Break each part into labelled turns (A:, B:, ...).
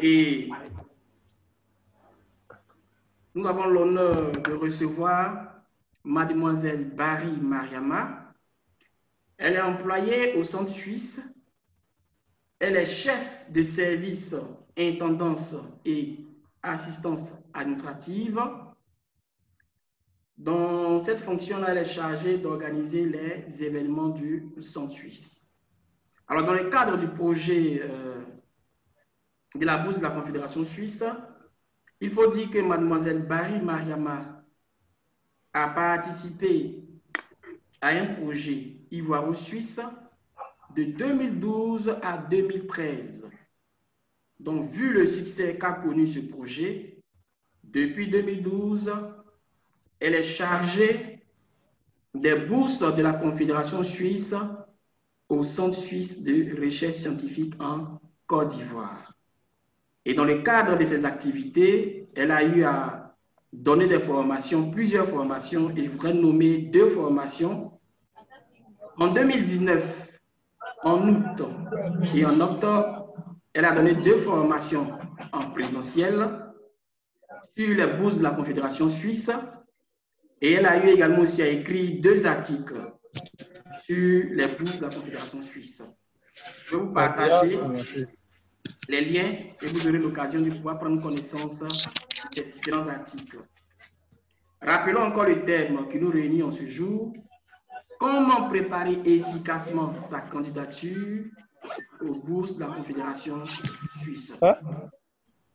A: Et nous avons l'honneur de recevoir Mademoiselle Barry Mariama. Elle est employée au Centre suisse. Elle est chef de service intendance et assistance administrative. Dans cette fonction-là, elle est chargée d'organiser les événements du Centre suisse. Alors, dans le cadre du projet de la bourse de la Confédération suisse, il faut dire que Mademoiselle Barry Mariama a participé à un projet ivoiro-suisse de 2012 à 2013. Donc, vu le succès qu'a connu ce projet, depuis 2012, elle est chargée des bourses de la Confédération suisse au Centre suisse de recherche scientifique en Côte d'Ivoire. Et dans le cadre de ses activités, elle a eu à donner des formations, plusieurs formations, et je voudrais nommer 2 formations. En 2019, en août et en octobre, elle a donné 2 formations en présentiel sur les bourses de la Confédération suisse, et elle a eu également aussi à écrire 2 articles sur les bourses de la Confédération suisse. Je vais vous partager les liens et vous aurez l'occasion de pouvoir prendre connaissance de ces différents articles. Rappelons encore le thème qui nous réunit en ce jour. Comment préparer efficacement sa candidature aux bourses de la Confédération suisse.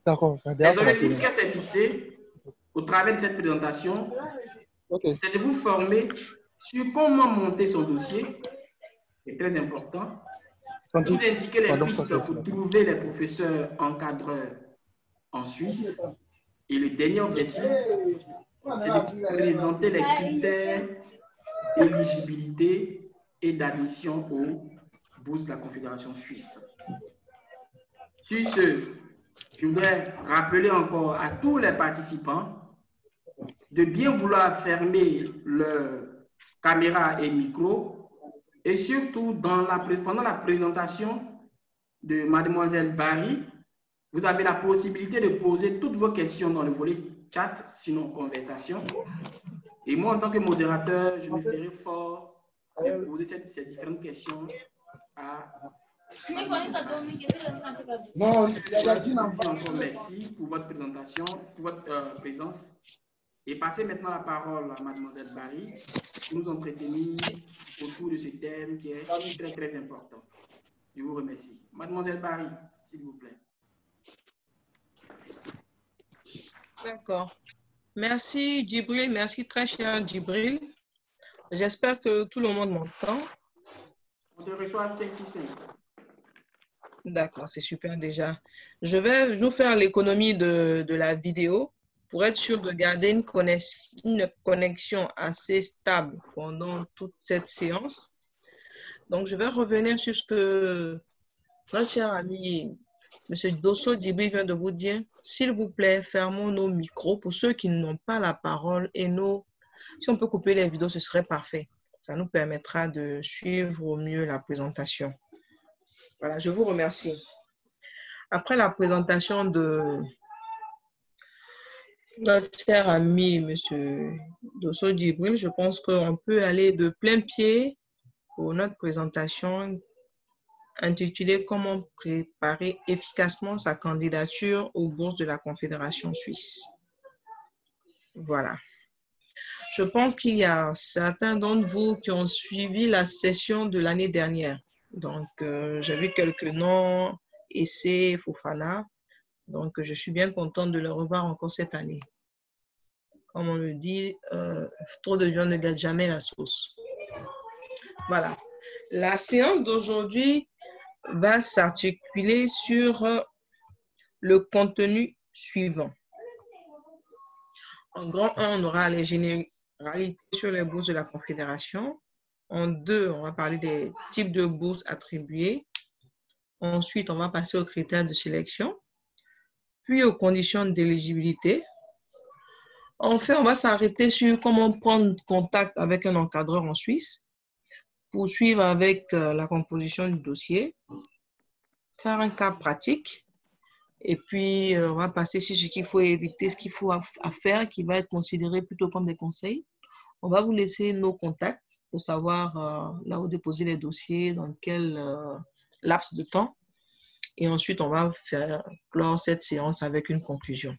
B: D'accord.
A: Les objectifs qu'elle s'est fixés au travers de cette présentation, c'est de vous former sur comment monter son dossier, c'est très important. Vous indiquer les pistes pour trouver les professeurs encadreurs en Suisse. Et le dernier objectif, c'est de présenter les critères d'éligibilité et d'admission aux bourses de la Confédération suisse. Sur ce, je voudrais rappeler encore à tous les participants de bien vouloir fermer leur caméra et micro, et surtout pendant la présentation de Mademoiselle Barry, vous avez la possibilité de poser toutes vos questions dans le volet chat, sinon conversation. Et moi, en tant que modérateur, je me ferai fort de poser ces différentes questions à... Encore merci pour votre présentation, pour votre présence. Et passez maintenant la parole à Mademoiselle Barry pour nous entretenir autour de ce thème qui est très, très important. Je vous remercie. Mademoiselle Barry, s'il vous plaît.
C: D'accord. Merci Djibril, merci très cher Djibril. J'espère que tout le monde m'entend.
A: On te reçoit 5-5.
C: D'accord, c'est super déjà. Je vais nous faire l'économie de la vidéo pour être sûr de garder une connexion assez stable pendant toute cette séance. Donc, je vais revenir sur ce que notre cher ami M. Dosso Djibril vient de vous dire. S'il vous plaît, fermons nos micros pour ceux qui n'ont pas la parole et si on peut couper les vidéos, ce serait parfait. Ça nous permettra de suivre au mieux la présentation. Voilà, je vous remercie. Après la présentation de notre cher ami M. Dosso Djibril, je pense qu'on peut aller de plein pied pour notre présentation intitulée « Comment préparer efficacement sa candidature aux bourses de la Confédération suisse ». Voilà. Je pense qu'il y a certains d'entre vous qui ont suivi la session de l'année dernière. Donc, j'ai vu quelques noms, Essé, Fofana. Donc, je suis bien contente de le revoir encore cette année. Comme on le dit, trop de gens ne gâtent jamais la sauce. Voilà. La séance d'aujourd'hui va s'articuler sur le contenu suivant. En grand 1, on aura les généralités sur les bourses de la Confédération. En 2, on va parler des types de bourses attribuées. Ensuite, on va passer aux critères de sélection, puis aux conditions d'éligibilité. Enfin, on va s'arrêter sur comment prendre contact avec un encadreur en Suisse, poursuivre avec la composition du dossier, faire un cas pratique Et puis, on va passer sur ce qu'il faut éviter, ce qu'il faut à faire, qui va être considéré plutôt comme des conseils. On va vous laisser nos contacts pour savoir là où déposer les dossiers, dans quel laps de temps. Et ensuite, on va faire clore cette séance avec une conclusion.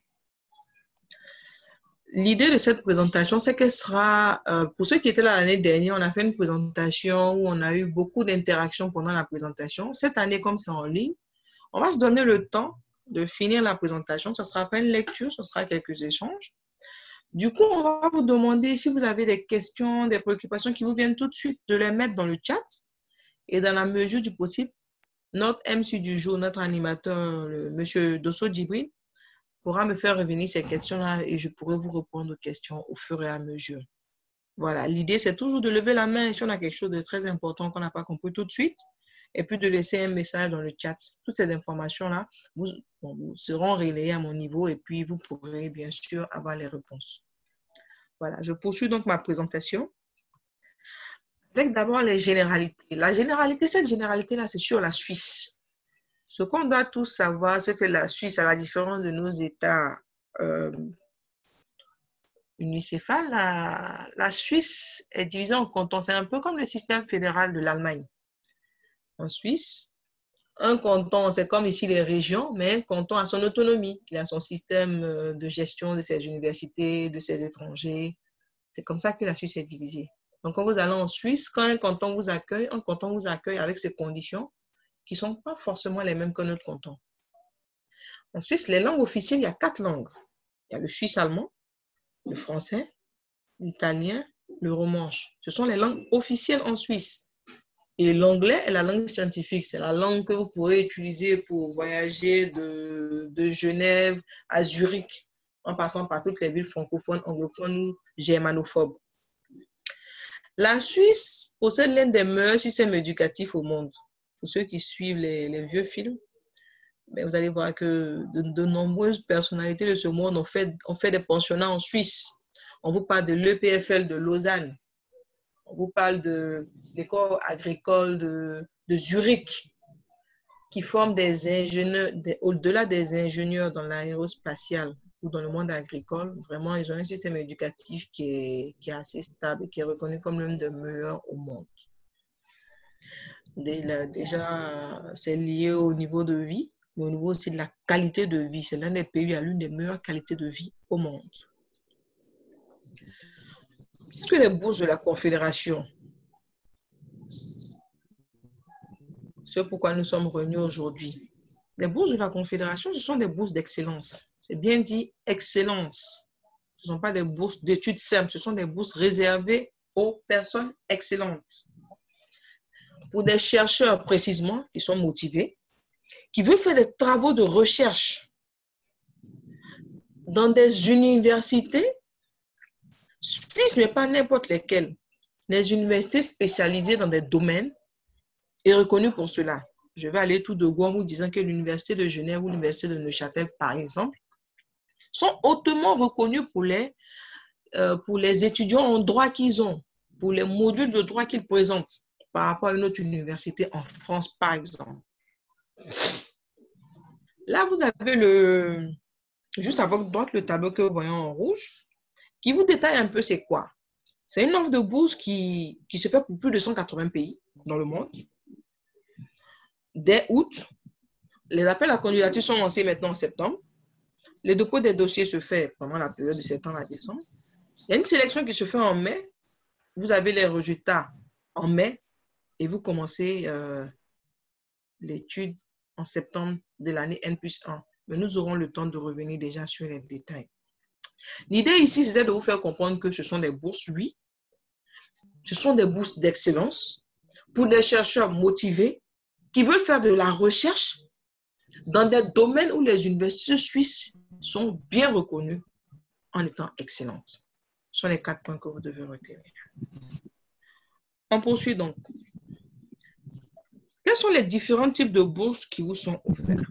C: L'idée de cette présentation, c'est qu'elle sera, pour ceux qui étaient là l'année dernière, on a fait une présentation où on a eu beaucoup d'interactions pendant la présentation. Cette année, comme c'est en ligne, on va se donner le temps de finir la présentation. Ce ne sera pas une lecture, ce sera quelques échanges. Du coup, on va vous demander si vous avez des questions, des préoccupations qui vous viennent tout de suite, de les mettre dans le chat. Et dans la mesure du possible, notre MC du jour, notre animateur, M. Dosso Djibril, pourra me faire revenir ces questions-là et je pourrai vous répondre aux questions au fur et à mesure. Voilà, l'idée, c'est toujours de lever la main si on a quelque chose de très important qu'on n'a pas compris tout de suite et puis de laisser un message dans le chat. Toutes ces informations-là vous seront relayées à mon niveau et puis vous pourrez bien sûr avoir les réponses. Voilà, je poursuis donc ma présentation avec d'abord les généralités. La généralité, cette généralité-là, c'est sur la Suisse. Ce qu'on doit tous savoir, c'est que la Suisse, à la différence de nos États unicéphales, la Suisse est divisée en cantons. C'est un peu comme le système fédéral de l'Allemagne. En Suisse, un canton, c'est comme ici les régions, mais un canton a son autonomie. Il a son système de gestion de ses universités, de ses étrangers. C'est comme ça que la Suisse est divisée. Donc, quand vous allez en Suisse, quand un canton vous accueille avec ses conditions qui ne sont pas forcément les mêmes que notre canton. En Suisse, les langues officielles, il y a 4 langues. Il y a le suisse allemand, le français, l'italien, le romanche. Ce sont les langues officielles en Suisse. Et l'anglais est la langue scientifique. C'est la langue que vous pourrez utiliser pour voyager de Genève à Zurich, en passant par toutes les villes francophones, anglophones ou germanophobes. La Suisse possède l'un des meilleurs systèmes éducatifs au monde. Pour ceux qui suivent les vieux films, mais vous allez voir que de nombreuses personnalités de ce monde ont fait des pensionnats en Suisse. On vous parle de l'EPFL de Lausanne. On vous parle de l'école agricole de Zurich, qui forme des ingénieurs, au-delà des ingénieurs dans l'aérospatial ou dans le monde agricole. Vraiment, ils ont un système éducatif qui est assez stable et qui est reconnu comme l'un des meilleurs au monde. Déjà, c'est lié au niveau de vie, mais au niveau aussi de la qualité de vie. C'est l'un des pays qui a l'une des meilleures qualités de vie au monde. Qu'est-ce que les bourses de la Confédération? C'est pourquoi nous sommes réunis aujourd'hui. Les bourses de la Confédération, ce sont des bourses d'excellence. C'est bien dit excellence. Ce ne sont pas des bourses d'études simples, ce sont des bourses réservées aux personnes excellentes. Pour des chercheurs précisément qui sont motivés, qui veulent faire des travaux de recherche dans des universités suisses, mais pas n'importe lesquelles. Les universités spécialisées dans des domaines et reconnues pour cela. Je vais aller tout de go en vous disant que l'université de Genève ou l'université de Neuchâtel, par exemple, sont hautement reconnues pour les étudiants en droit qu'ils ont, pour les modules de droit qu'ils présentent par rapport à une autre université en France, par exemple. Là, vous avez juste à votre droite, le tableau que vous voyez en rouge, qui vous détaille un peu c'est quoi. C'est une offre de bourse qui se fait pour plus de 180 pays dans le monde. Dès août, les appels à candidature sont lancés maintenant en septembre. Le dépôt des dossiers se fait pendant la période de septembre à décembre. Il y a une sélection qui se fait en mai. Vous avez les résultats en mai et vous commencez l'étude en septembre de l'année N+1. Mais nous aurons le temps de revenir déjà sur les détails. L'idée ici, c'était de vous faire comprendre que ce sont des bourses, oui. Ce sont des bourses d'excellence pour des chercheurs motivés qui veulent faire de la recherche dans des domaines où les universités suisses sont bien reconnues en étant excellentes. Ce sont les 4 points que vous devez retenir. On poursuit donc. Quels sont les différents types de bourses qui vous sont offerts?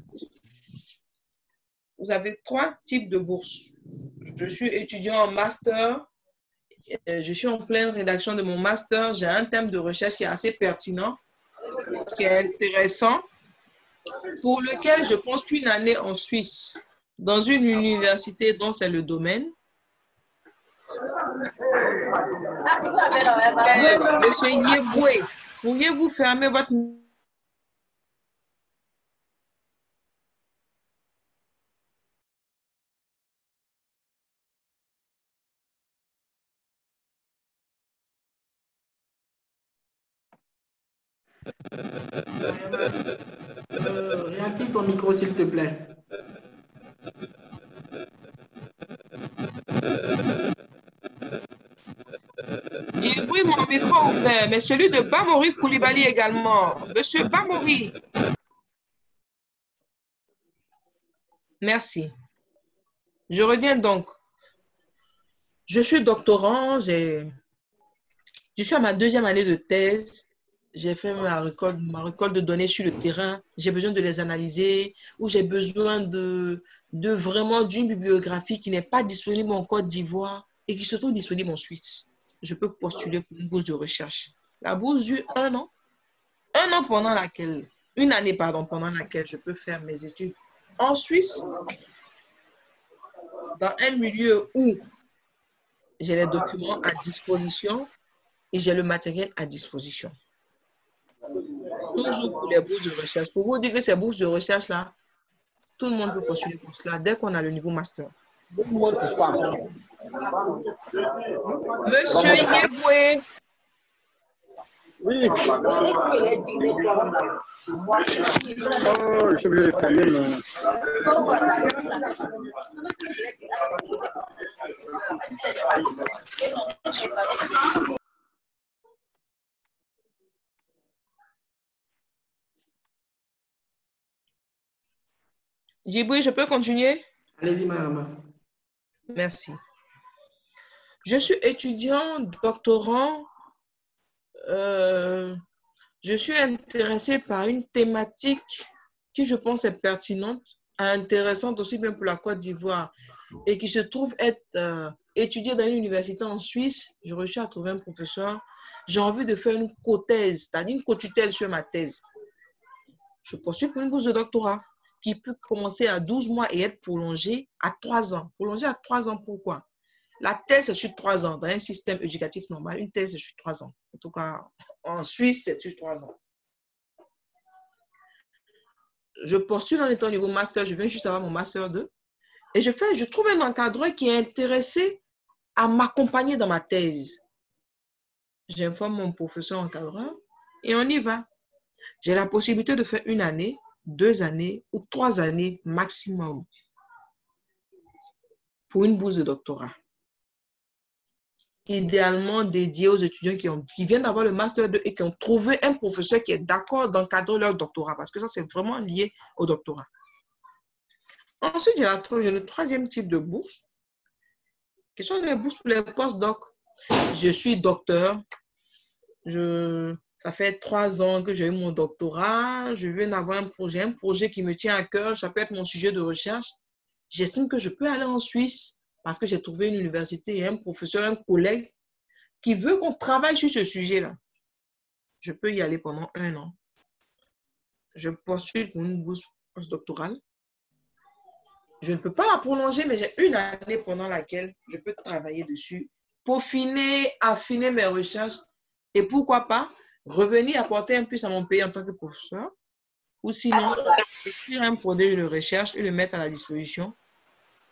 C: Vous avez 3 types de bourses. Je suis étudiant en master. Je suis en pleine rédaction de mon master. J'ai un thème de recherche qui est assez pertinent, qui est intéressant. pour lequel je pense qu'une année en Suisse, dans une université dont c'est le domaine. Monsieur Yeboué, pourriez-vous fermer votre...
A: Réactive ton micro, s'il te plaît.
C: Oui, mon micro ouvert, mais celui de Bamori Koulibaly également. Monsieur Bamori. Merci. Je reviens donc. Je suis doctorant, je suis à ma 2e année de thèse. J'ai fait ma récolte de données sur le terrain. J'ai besoin de les analyser ou j'ai besoin de vraiment d'une bibliographie qui n'est pas disponible en Côte d'Ivoire et qui se trouve disponible en Suisse. Je peux postuler pour une bourse de recherche. La bourse dure 1 an. 1 an pendant laquelle, une année, pardon, pendant laquelle je peux faire mes études en Suisse, dans un milieu où j'ai les documents à disposition et j'ai le matériel à disposition. Toujours pour les bourses de recherche. Pour vous dire que ces bourses de recherche-là, tout le monde peut postuler pour cela dès qu'on a le niveau master. Monsieur Yeboué.
B: Oui. Je vais fermer.
C: Djibril, je peux continuer?
A: Allez-y, madame.
C: Merci. Je suis étudiant, doctorant. Je suis intéressée par une thématique qui, je pense, est pertinente, intéressante aussi bien pour la Côte d'Ivoire et qui se trouve être étudiée dans une université en Suisse. Je recherche à trouver un professeur. J'ai envie de faire une co-thèse, c'est-à-dire une co-tutelle sur ma thèse. Je poursuis pour une bourse de doctorat qui peut commencer à 12 mois et être prolongée à 3 ans. Prolongée à 3 ans, pourquoi? La thèse, c'est sur 3 ans. Dans un système éducatif normal, une thèse, c'est sur 3 ans. En tout cas, en Suisse, c'est sur 3 ans. Je postule en étant au niveau master. Je viens juste avoir mon master 2. Et je trouve un encadreur qui est intéressé à m'accompagner dans ma thèse. J'informe mon professeur encadreur et on y va. J'ai la possibilité de faire 1 année, 2 années ou 3 années maximum pour une bourse de doctorat. Idéalement dédié aux étudiants qui viennent d'avoir le master 2 et qui ont trouvé un professeur qui est d'accord d'encadrer leur doctorat, parce que ça, c'est vraiment lié au doctorat. Ensuite, j'ai le 3e type de bourse, qui sont les bourses pour les post-doc. Je suis docteur. Ça fait 3 ans que j'ai eu mon doctorat. Je viens d'avoir un projet qui me tient à cœur. Ça peut être mon sujet de recherche. J'estime que je peux aller en Suisse parce que j'ai trouvé une université et un professeur, un collègue qui veut qu'on travaille sur ce sujet-là. Je peux y aller pendant 1 an. Je postule pour une bourse postdoctorale. Je ne peux pas la prolonger, mais j'ai 1 année pendant laquelle je peux travailler dessus, peaufiner, affiner mes recherches et pourquoi pas revenir apporter un plus à mon pays en tant que professeur ou sinon écrire un projet de recherche et le mettre à la disposition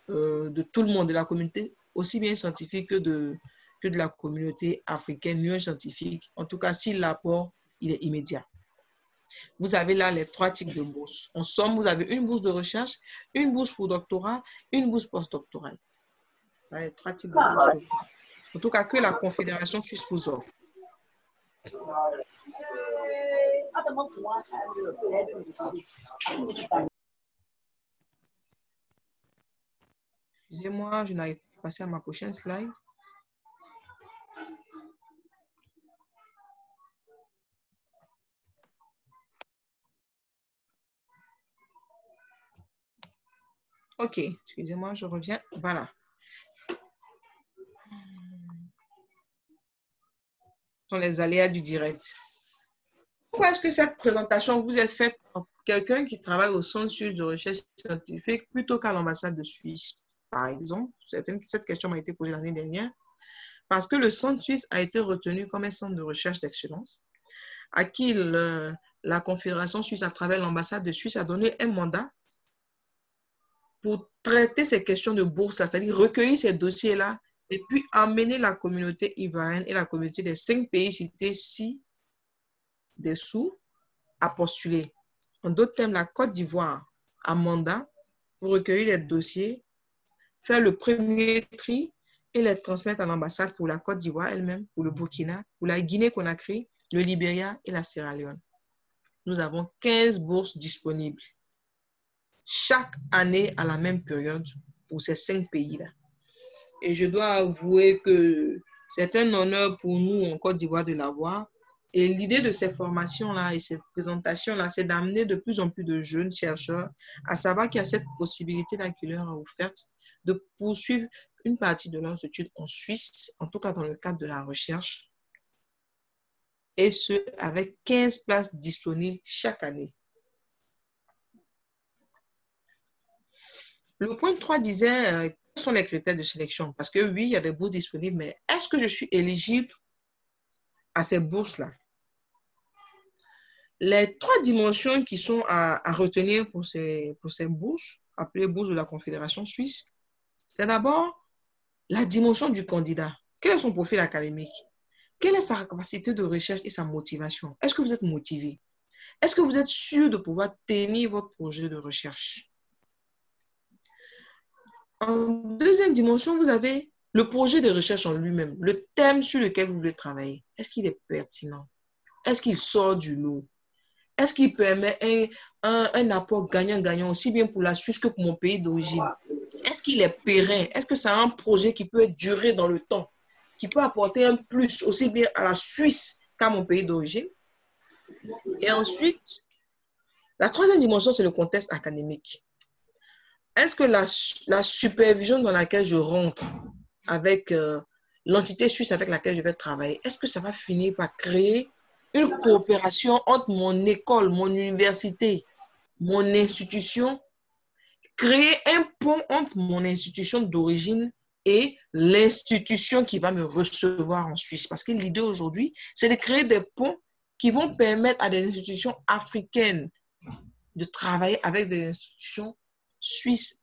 C: de tout le monde, de la communauté, aussi bien scientifique que de la communauté africaine, mieux scientifique. En tout cas, si l'apport, il est immédiat. Vous avez là les 3 types de bourses. En somme, vous avez une bourse de recherche, une bourse pour doctorat, une bourse postdoctorale. Les 3 types de bourses. En tout cas, que la Confédération suisse vous offre. Excusez-moi, je n'arrive pas à passer à ma prochaine slide. OK, excusez-moi, je reviens. Voilà. Ce sont les aléas du direct. Pourquoi est-ce que cette présentation vous est faite quelqu'un qui travaille au Centre suisse de recherche scientifique plutôt qu'à l'ambassade de Suisse, par exemple? Cette question m'a été posée l'année dernière. Parce que le Centre suisse a été retenu comme un centre de recherche d'excellence, à qui la Confédération suisse, à travers l'ambassade de Suisse, a donné un mandat pour traiter ces questions de bourse, c'est-à-dire recueillir ces dossiers-là et puis amener la communauté ivoirienne et la communauté des 5 pays cités ci-dessous à postuler. En d'autres termes, la Côte d'Ivoire a mandat pour recueillir les dossiers, faire le premier tri et les transmettre à l'ambassade pour la Côte d'Ivoire elle-même, pour le Burkina, pour la Guinée-Conakry, le Libéria et la Sierra Leone. Nous avons 15 bourses disponibles chaque année à la même période pour ces 5 pays-là. Et je dois avouer que c'est un honneur pour nous en Côte d'Ivoire de l'avoir. Et l'idée de ces formations-là et ces présentations-là, c'est d'amener de plus en plus de jeunes chercheurs à savoir qu'il y a cette possibilité-là qui leur est offerte de poursuivre une partie de leurs études en Suisse, en tout cas dans le cadre de la recherche, et ce, avec 15 places disponibles chaque année. Le point 3 disait quels sont les critères de sélection? Parce que oui, il y a des bourses disponibles, mais est-ce que je suis éligible à ces bourses-là? Les 3 dimensions qui sont à retenir pour ces bourses, appelées bourses de la Confédération suisse, c'est d'abord la dimension du candidat. Quel est son profil académique? Quelle est sa capacité de recherche et sa motivation? Est-ce que vous êtes motivé? Est-ce que vous êtes sûr de pouvoir tenir votre projet de recherche? En deuxième dimension, vous avez le projet de recherche en lui-même, le thème sur lequel vous voulez travailler. Est-ce qu'il est pertinent? Est-ce qu'il sort du lot? Est-ce qu'il permet un apport gagnant-gagnant aussi bien pour la Suisse que pour mon pays d'origine? Est-ce qu'il est pérenne? Est-ce que c'est un projet qui peut durer dans le temps, qui peut apporter un plus aussi bien à la Suisse qu'à mon pays d'origine? Et ensuite, la troisième dimension, c'est le contexte académique. Est-ce que la supervision dans laquelle je rentre avec l'entité suisse avec laquelle je vais travailler, est-ce que ça va finir par créer une coopération entre mon école, mon université, mon institution, créer un pont entre mon institution d'origine et l'institution qui va me recevoir en Suisse? Parce que l'idée aujourd'hui, c'est de créer des ponts qui vont permettre à des institutions africaines de travailler avec des institutions suisses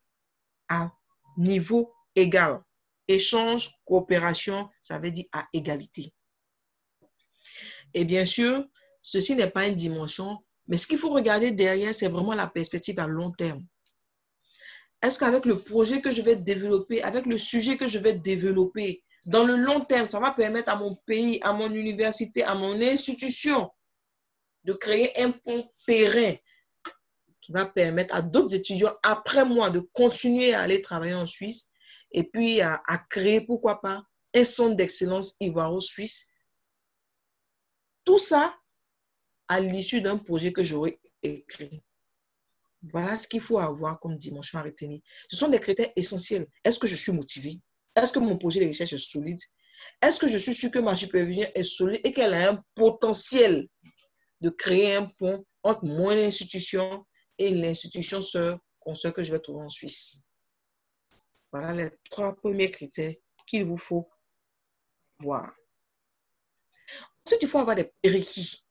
C: à niveau égal. Échange, coopération, ça veut dire à égalité. Et bien sûr, ceci n'est pas une dimension, mais ce qu'il faut regarder derrière, c'est vraiment la perspective à long terme. Est-ce qu'avec le projet que je vais développer, avec le sujet que je vais développer, dans le long terme, ça va permettre à mon pays, à mon université, à mon institution de créer un pont pérenne qui va permettre à d'autres étudiants après moi de continuer à aller travailler en Suisse et puis à créer, pourquoi pas, un centre d'excellence ivoiro-suisse. Tout ça à l'issue d'un projet que j'aurai écrit. Voilà ce qu'il faut avoir comme dimension à retenir. Ce sont des critères essentiels. Est-ce que je suis motivé? Est-ce que mon projet de recherche est solide? Est-ce que je suis sûr que ma supervision est solide et qu'elle a un potentiel de créer un pont entre mon institution et l'institution sœur, consoeur que je vais trouver en Suisse? Voilà les 3 premiers critères qu'il vous faut voir. Ensuite, il faut avoir des prérequis.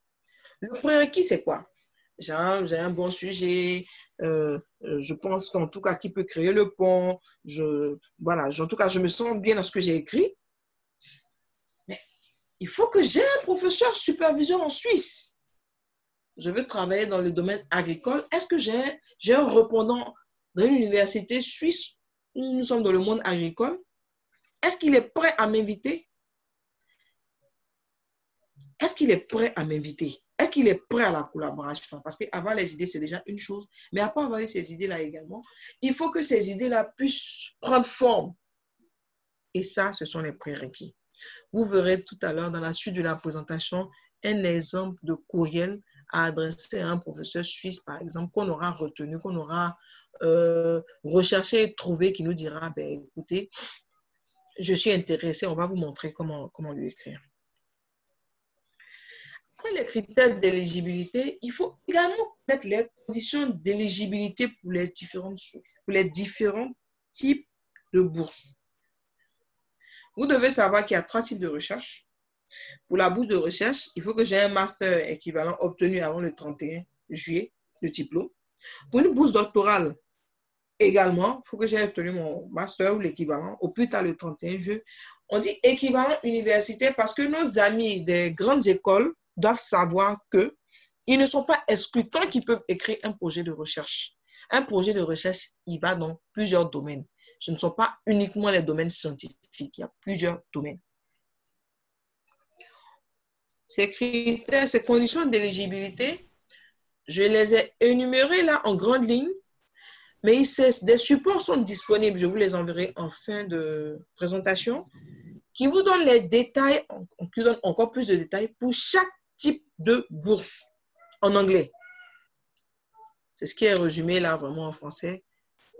C: Le prérequis, c'est quoi? J'ai un bon sujet, je pense qu'en tout cas, qui peut créer le pont, en tout cas, je me sens bien dans ce que j'ai écrit. Mais il faut que j'ai un professeur superviseur en Suisse. Je veux travailler dans le domaine agricole. Est-ce que j'ai un répondant dans une université suisse où nous sommes dans le monde agricole? Est-ce qu'il est prêt à m'inviter? Est-ce qu'il est prêt à m'inviter? Est-ce qu'il est prêt à la collaboration? Parce qu'avoir les idées, c'est déjà une chose. Mais après avoir eu ces idées-là également, il faut que ces idées-là puissent prendre forme. Et ça, ce sont les prérequis. Vous verrez tout à l'heure dans la suite de la présentation un exemple de courriel à adresser à un professeur suisse, par exemple, qu'on aura retenu, qu'on aura recherché et trouvé, qui nous dira, ben, écoutez, je suis intéressé, on va vous montrer comment lui écrire. Après les critères d'éligibilité, il faut également mettre les conditions d'éligibilité pour les différentes sources, pour les différents types de bourses. Vous devez savoir qu'il y a 3 types de recherche. Pour la bourse de recherche, il faut que j'ai un master équivalent obtenu avant le 31 juillet, le diplôme. Pour une bourse doctorale, également, il faut que j'ai obtenu mon master ou l'équivalent au plus tard le 31 juillet. On dit équivalent universitaire parce que nos amis des grandes écoles doivent savoir qu'ils ne sont pas exclus tant qu'ils peuvent écrire un projet de recherche. Un projet de recherche, il va dans plusieurs domaines. Ce ne sont pas uniquement les domaines scientifiques, il y a plusieurs domaines. Ces critères, ces conditions d'éligibilité, je les ai énumérées là en grande ligne, mais des supports sont disponibles, je vous les enverrai en fin de présentation, qui vous donnent les détails, qui donnent encore plus de détails pour chaque type de bourse en anglais. C'est ce qui est résumé là vraiment en français.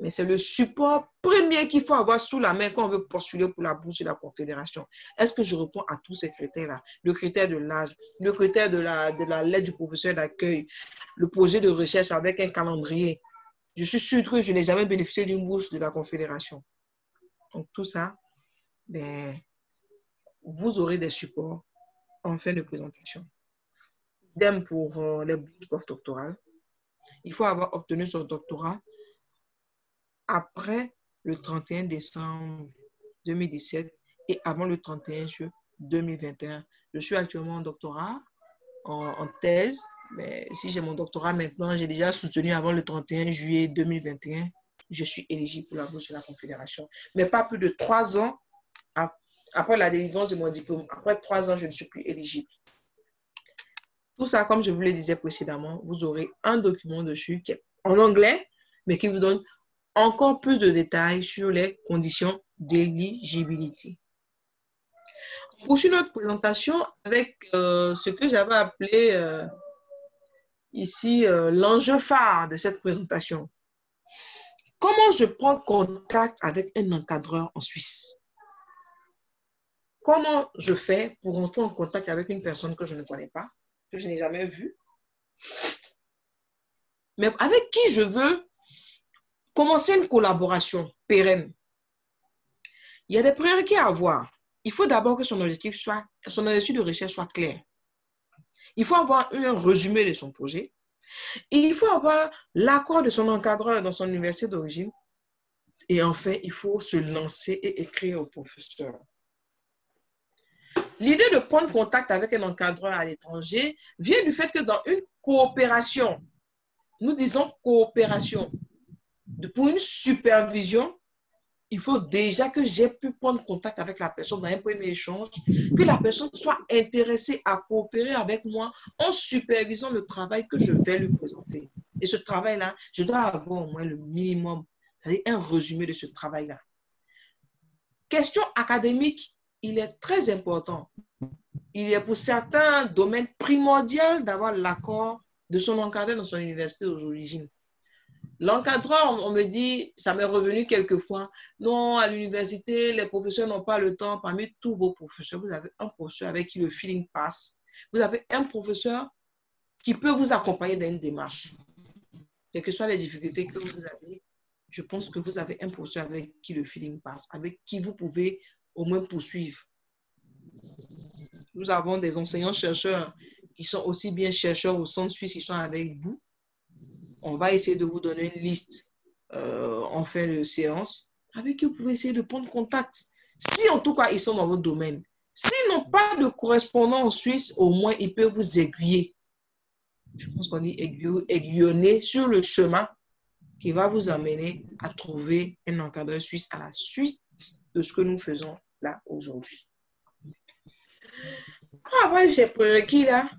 C: Mais c'est le support premier qu'il faut avoir sous la main quand on veut postuler pour la bourse de la Confédération. Est-ce que je réponds à tous ces critères-là? Le critère de l'âge, le critère de la lettre du professeur d'accueil, le projet de recherche avec un calendrier. Je suis sûr que je n'ai jamais bénéficié d'une bourse de la Confédération. Donc tout ça, ben, vous aurez des supports en fin de présentation. Idem pour les bourses postdoctorales. Il faut avoir obtenu son doctorat après le 31 décembre 2017 et avant le 31 juillet 2021. Je suis actuellement en doctorat, en thèse, mais si j'ai mon doctorat maintenant, j'ai déjà soutenu avant le 31 juillet 2021, je suis éligible pour la bourse de la Confédération. Mais pas plus de 3 ans après la délivrance de mon diplôme. Après 3 ans, je ne suis plus éligible. Tout ça, comme je vous le disais précédemment, vous aurez un document dessus qui est en anglais, mais qui vous donne encore plus de détails sur les conditions d'éligibilité. On poursuit notre présentation avec ce que j'avais appelé ici l'enjeu phare de cette présentation. Comment je prends contact avec un encadreur en Suisse? Comment je fais pour entrer en contact avec une personne que je ne connais pas, que je n'ai jamais vue, mais avec qui je veux commencer une collaboration pérenne? Il y a des prérequis à avoir. Il faut d'abord que son objectif de recherche soit clair. Il faut avoir un résumé de son projet. Il faut avoir l'accord de son encadreur dans son université d'origine. Et enfin, il faut se lancer et écrire au professeur. L'idée de prendre contact avec un encadreur à l'étranger vient du fait que dans une coopération, nous disons coopération, pour une supervision, il faut déjà que j'ai pu prendre contact avec la personne dans un premier échange, que la personne soit intéressée à coopérer avec moi en supervisant le travail que je vais lui présenter. Et ce travail-là, je dois avoir au moins le minimum, c'est-à-dire un résumé de ce travail-là. Question académique, il est très important. Il est pour certains domaines primordial d'avoir l'accord de son encadreur dans son université d'origine. L'encadreur, on me dit, ça m'est revenu quelquefois, non, à l'université, les professeurs n'ont pas le temps. Parmi tous vos professeurs, vous avez un professeur avec qui le feeling passe. Vous avez un professeur qui peut vous accompagner dans une démarche. Quelles que soient les difficultés que vous avez, je pense que vous avez un professeur avec qui le feeling passe, avec qui vous pouvez au moins poursuivre. Nous avons des enseignants-chercheurs qui sont aussi bien chercheurs au centre suisse qui sont avec vous. On va essayer de vous donner une liste en fin de séance avec qui vous pouvez essayer de prendre contact. Si en tout cas ils sont dans votre domaine. S'ils n'ont pas de correspondant en Suisse, au moins ils peuvent vous aiguiller. Je pense qu'on dit aiguillonner sur le chemin qui va vous amener à trouver un encadreur suisse à la suite de ce que nous faisons là aujourd'hui. Après ces prérequis là,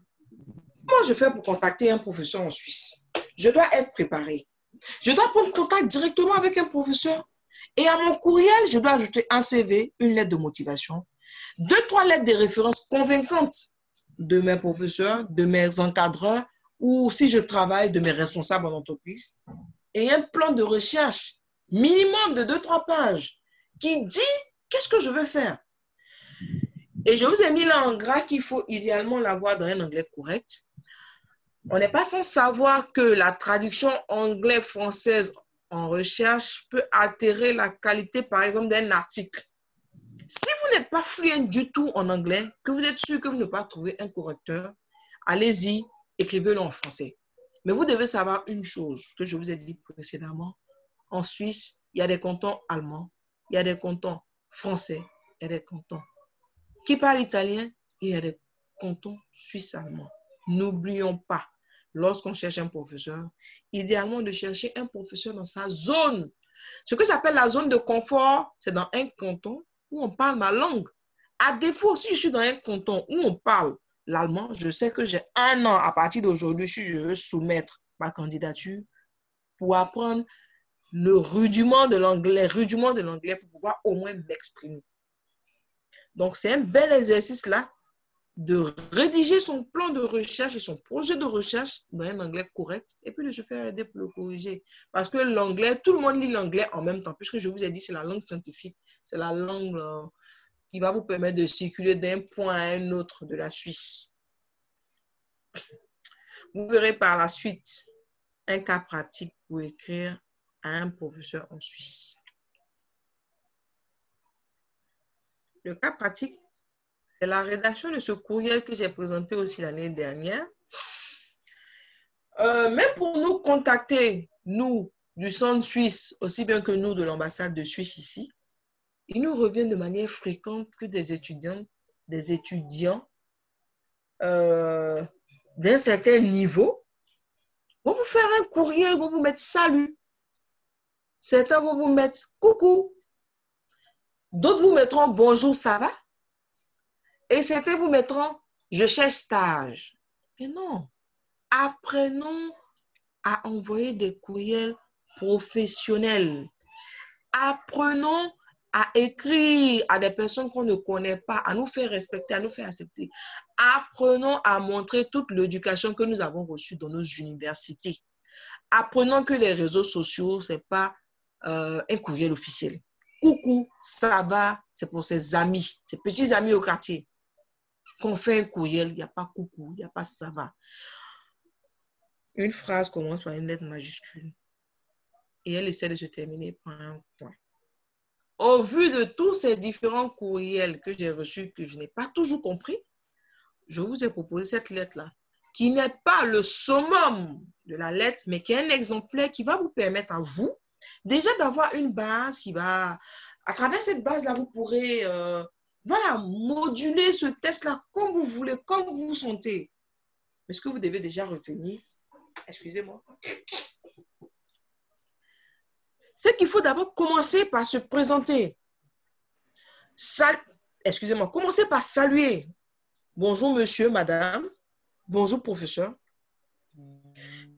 C: comment je fais pour contacter un professeur en Suisse? Je dois être préparé. Je dois prendre contact directement avec un professeur. Et à mon courriel, je dois ajouter un CV, une lettre de motivation, 2-3 lettres de référence convaincantes de mes professeurs, de mes encadreurs, ou si je travaille, de mes responsables en entreprise. Et un plan de recherche minimum de 2-3 pages qui dit qu'est-ce que je veux faire. Et je vous ai mis là en gras qu'il faut idéalement l'avoir dans un anglais correct. On n'est pas sans savoir que la traduction anglais-française en recherche peut altérer la qualité, par exemple, d'un article. Si vous n'êtes pas fluent du tout en anglais, que vous êtes sûr que vous ne pouvez pas trouver un correcteur, allez-y, écrivez-le en français. Mais vous devez savoir une chose que je vous ai dit précédemment. En Suisse, il y a des cantons allemands, il y a des cantons français, il y a des cantons qui parlent italien, et il y a des cantons suisses-allemands. N'oublions pas, lorsqu'on cherche un professeur, idéalement de chercher un professeur dans sa zone. Ce que j'appelle la zone de confort, c'est dans un canton où on parle ma langue. À défaut, si je suis dans un canton où on parle l'allemand, je sais que j'ai 1 an à partir d'aujourd'hui, si je veux soumettre ma candidature pour apprendre le rudiment de l'anglais pour pouvoir au moins m'exprimer. Donc, c'est un bel exercice là de rédiger son plan de recherche et son projet de recherche dans un anglais correct et puis de se faire aider pour le corriger. Parce que l'anglais, tout le monde lit l'anglais en même temps, puisque je vous ai dit, c'est la langue scientifique, c'est la langue qui va vous permettre de circuler d'un point à un autre de la Suisse. Vous verrez par la suite un cas pratique pour écrire à un professeur en Suisse. Le cas pratique, c'est la rédaction de ce courriel que j'ai présenté aussi l'année dernière. Même pour nous contacter, nous, du Centre suisse, aussi bien que nous de l'ambassade de Suisse ici, il nous revient de manière fréquente que des étudiants d'un certain niveau vont vous faire un courriel, vont vous mettre salut. Certains vont vous mettre coucou. D'autres vous mettront bonjour, ça va? Et certains vous mettront je cherche stage. Mais non, apprenons à envoyer des courriels professionnels. Apprenons à écrire à des personnes qu'on ne connaît pas, à nous faire respecter, à nous faire accepter. Apprenons à montrer toute l'éducation que nous avons reçue dans nos universités. Apprenons que les réseaux sociaux, ce n'est pas un courriel officiel. Coucou, ça va, c'est pour ses amis, ses petits amis au quartier. Quand on fait un courriel, il n'y a pas coucou, il n'y a pas ça va. Une phrase commence par une lettre majuscule et elle essaie de se terminer par un point. Au vu de tous ces différents courriels que j'ai reçus, que je n'ai pas toujours compris, je vous ai proposé cette lettre-là, qui n'est pas le summum de la lettre, mais qui est un exemplaire qui va vous permettre à vous, déjà d'avoir une base qui va, à travers cette base-là, vous pourrez voilà, moduler ce test-là comme vous voulez, comme vous vous sentez. Mais ce que vous devez déjà retenir, excusez-moi, c'est qu'il faut d'abord commencer par se présenter. Excusez-moi, commencez par saluer. Bonjour monsieur, madame. Bonjour professeur.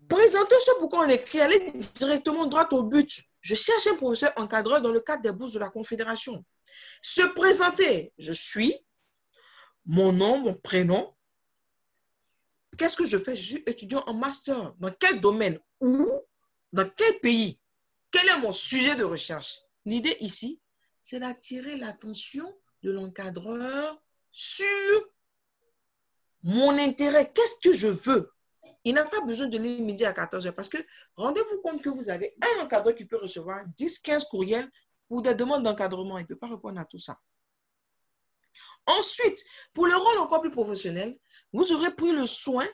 C: Présentez ce pourquoi on écrit, allez directement droit au but. Je cherche un professeur encadreur dans le cadre des bourses de la Confédération. Se présenter, je suis, mon nom, mon prénom. Qu'est-ce que je fais? Je suis étudiant en master. Dans quel domaine? Où? Dans quel pays? Quel est mon sujet de recherche? L'idée ici, c'est d'attirer l'attention de l'encadreur sur mon intérêt. Qu'est-ce que je veux? Il n'a pas besoin de lire midi à 14h parce que rendez-vous compte que vous avez un encadreur qui peut recevoir 10-15 courriels ou des demandes d'encadrement. Il ne peut pas répondre à tout ça. Ensuite, pour le rôle encore plus professionnel, vous aurez pris le soin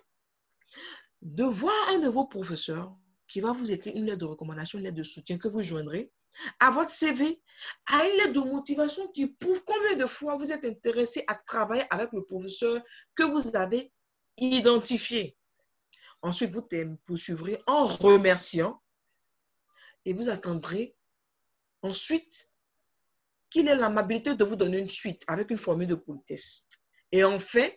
C: de voir un de vos professeurs qui va vous écrire une lettre de recommandation, une lettre de soutien que vous joindrez à votre CV, à une lettre de motivation qui prouve combien de fois vous êtes intéressé à travailler avec le professeur que vous avez identifié. Ensuite, vous poursuivrez en remerciant et vous attendrez ensuite qu'il ait l'amabilité de vous donner une suite avec une formule de politesse. Et enfin,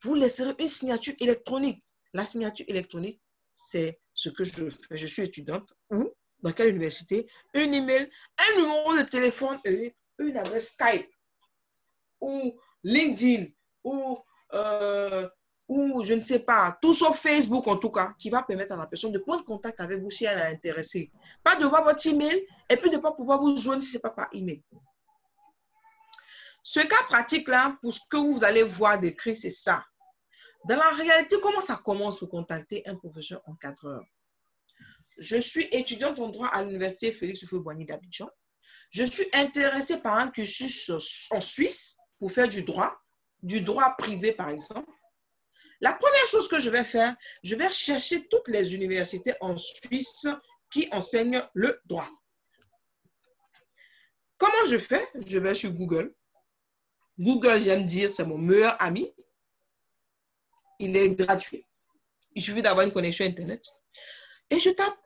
C: vous laisserez une signature électronique. La signature électronique, c'est ce que je fais. Je suis étudiante ou dans quelle université, un email, un numéro de téléphone et une adresse Skype ou LinkedIn ou je ne sais pas, tout sur Facebook en tout cas, qui va permettre à la personne de prendre contact avec vous si elle est intéressée. Pas de voir votre email et puis de ne pas pouvoir vous joindre si ce n'est pas par email. Ce cas pratique-là, pour ce que vous allez voir décrit, c'est ça. Dans la réalité, comment ça commence pour contacter un professeur encadreur? Je suis étudiante en droit à l'université Félix Houphouët-Boigny d'Abidjan. Je suis intéressée par un cursus en Suisse pour faire du droit privé par exemple. La première chose que je vais faire, je vais chercher toutes les universités en Suisse qui enseignent le droit. Comment je fais? Je vais sur Google. Google, j'aime dire, c'est mon meilleur ami. Il est gratuit. Il suffit d'avoir une connexion Internet. Et je tape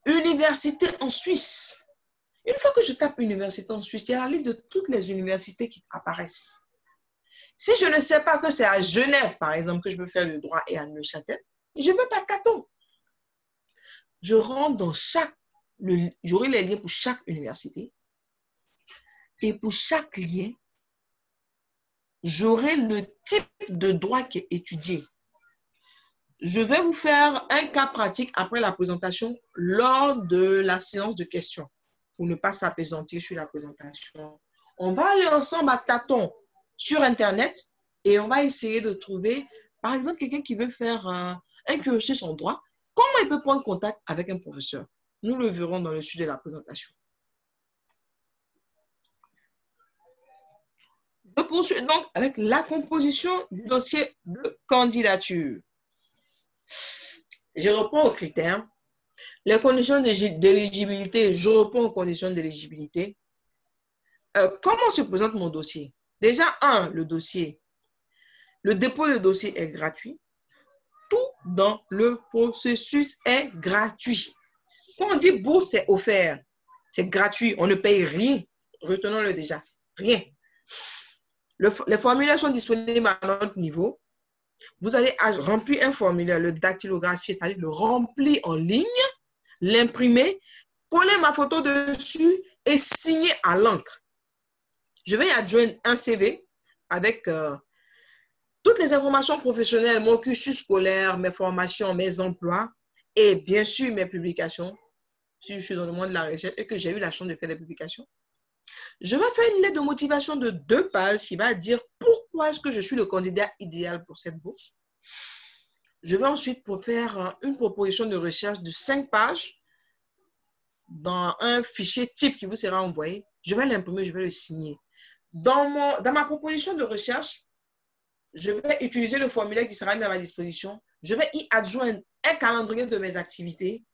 C: université en Suisse. Une fois que je tape université en Suisse, il y a la liste de toutes les universités qui apparaissent. Si je ne sais pas que c'est à Genève, par exemple, que je peux faire le droit et à Neuchâtel, je ne veux pas Caton. Je rentre dans j'aurai les liens pour chaque université. Et pour chaque lien, j'aurai le type de droit qui est étudié. Je vais vous faire un cas pratique après la présentation lors de la séance de questions pour ne pas s'appesantir sur la présentation. On va aller ensemble à tâtons sur Internet et on va essayer de trouver, par exemple, quelqu'un qui veut faire un cursus en droit. Comment il peut prendre contact avec un professeur? Nous le verrons dans le sujet de la présentation. Je poursuis donc avec la composition du dossier de candidature. Je reprends aux critères. Les conditions d'éligibilité, je reprends aux conditions d'éligibilité. Comment se présente mon dossier? Déjà, le dossier. Le dépôt de dossier est gratuit. Tout dans le processus est gratuit. Quand on dit bourse, c'est offert. C'est gratuit. On ne paye rien. Retenons-le déjà. Rien. Les formulaires sont disponibles à notre niveau. Vous allez remplir un formulaire, le dactylographier, c'est-à-dire le remplir en ligne, l'imprimer, coller ma photo dessus et signer à l'encre. Je vais y adjoindre un CV avec toutes les informations professionnelles, mon cursus scolaire, mes formations, mes emplois et bien sûr mes publications, si je suis dans le monde de la recherche et que j'ai eu la chance de faire des publications. Je vais faire une lettre de motivation de 2 pages qui va dire pourquoi est-ce que je suis le candidat idéal pour cette bourse. Je vais ensuite faire une proposition de recherche de 5 pages dans un fichier type qui vous sera envoyé. Je vais l'imprimer, je vais le signer. Dans ma proposition de recherche, je vais utiliser le formulaire qui sera mis à ma disposition. Je vais y adjoindre un calendrier de mes activités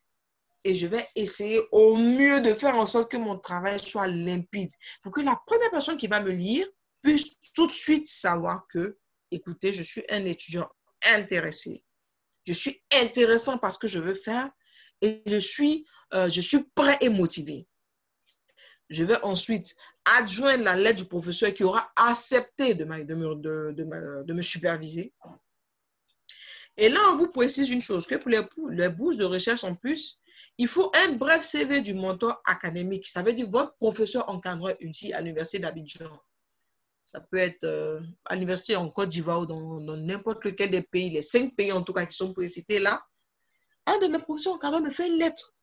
C: et je vais essayer au mieux de faire en sorte que mon travail soit limpide pour que la première personne qui va me lire puisse tout de suite savoir que, écoutez, je suis un étudiant intéressé. Je suis intéressant parce que je veux faire et je suis prêt et motivé. Je vais ensuite adjoindre la lettre du professeur qui aura accepté de me superviser. Et là, on vous précise une chose, que pour les bourses de recherche en plus, il faut un bref CV du mentor académique. Ça veut dire votre professeur encadreur ici à l'Université d'Abidjan. Ça peut être à l'université en Côte d'Ivoire ou dans n'importe lequel des pays, les 5 pays en tout cas qui sont précités là. Un de mes professeurs encadreurs me fait une lettre.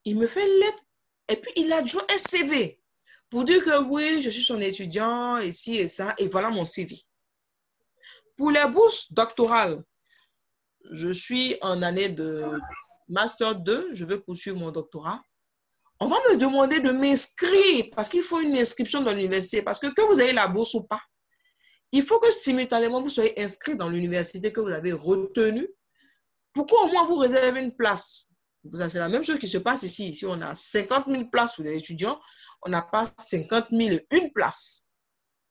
C: Il me fait une lettre et puis il adjoint un CV pour dire que oui, je suis son étudiant, ici et ça, et voilà mon CV. Pour les bourses doctorales, je suis en année de Master 2, je veux poursuivre mon doctorat. On va me demander de m'inscrire parce qu'il faut une inscription dans l'université. Parce que vous ayez la bourse ou pas, il faut que simultanément vous soyez inscrit dans l'université que vous avez retenue pour qu'au moins vous réservez une place. C'est la même chose qui se passe ici. Ici, on a 50 000 places pour les étudiants. On n'a pas 50 001 places.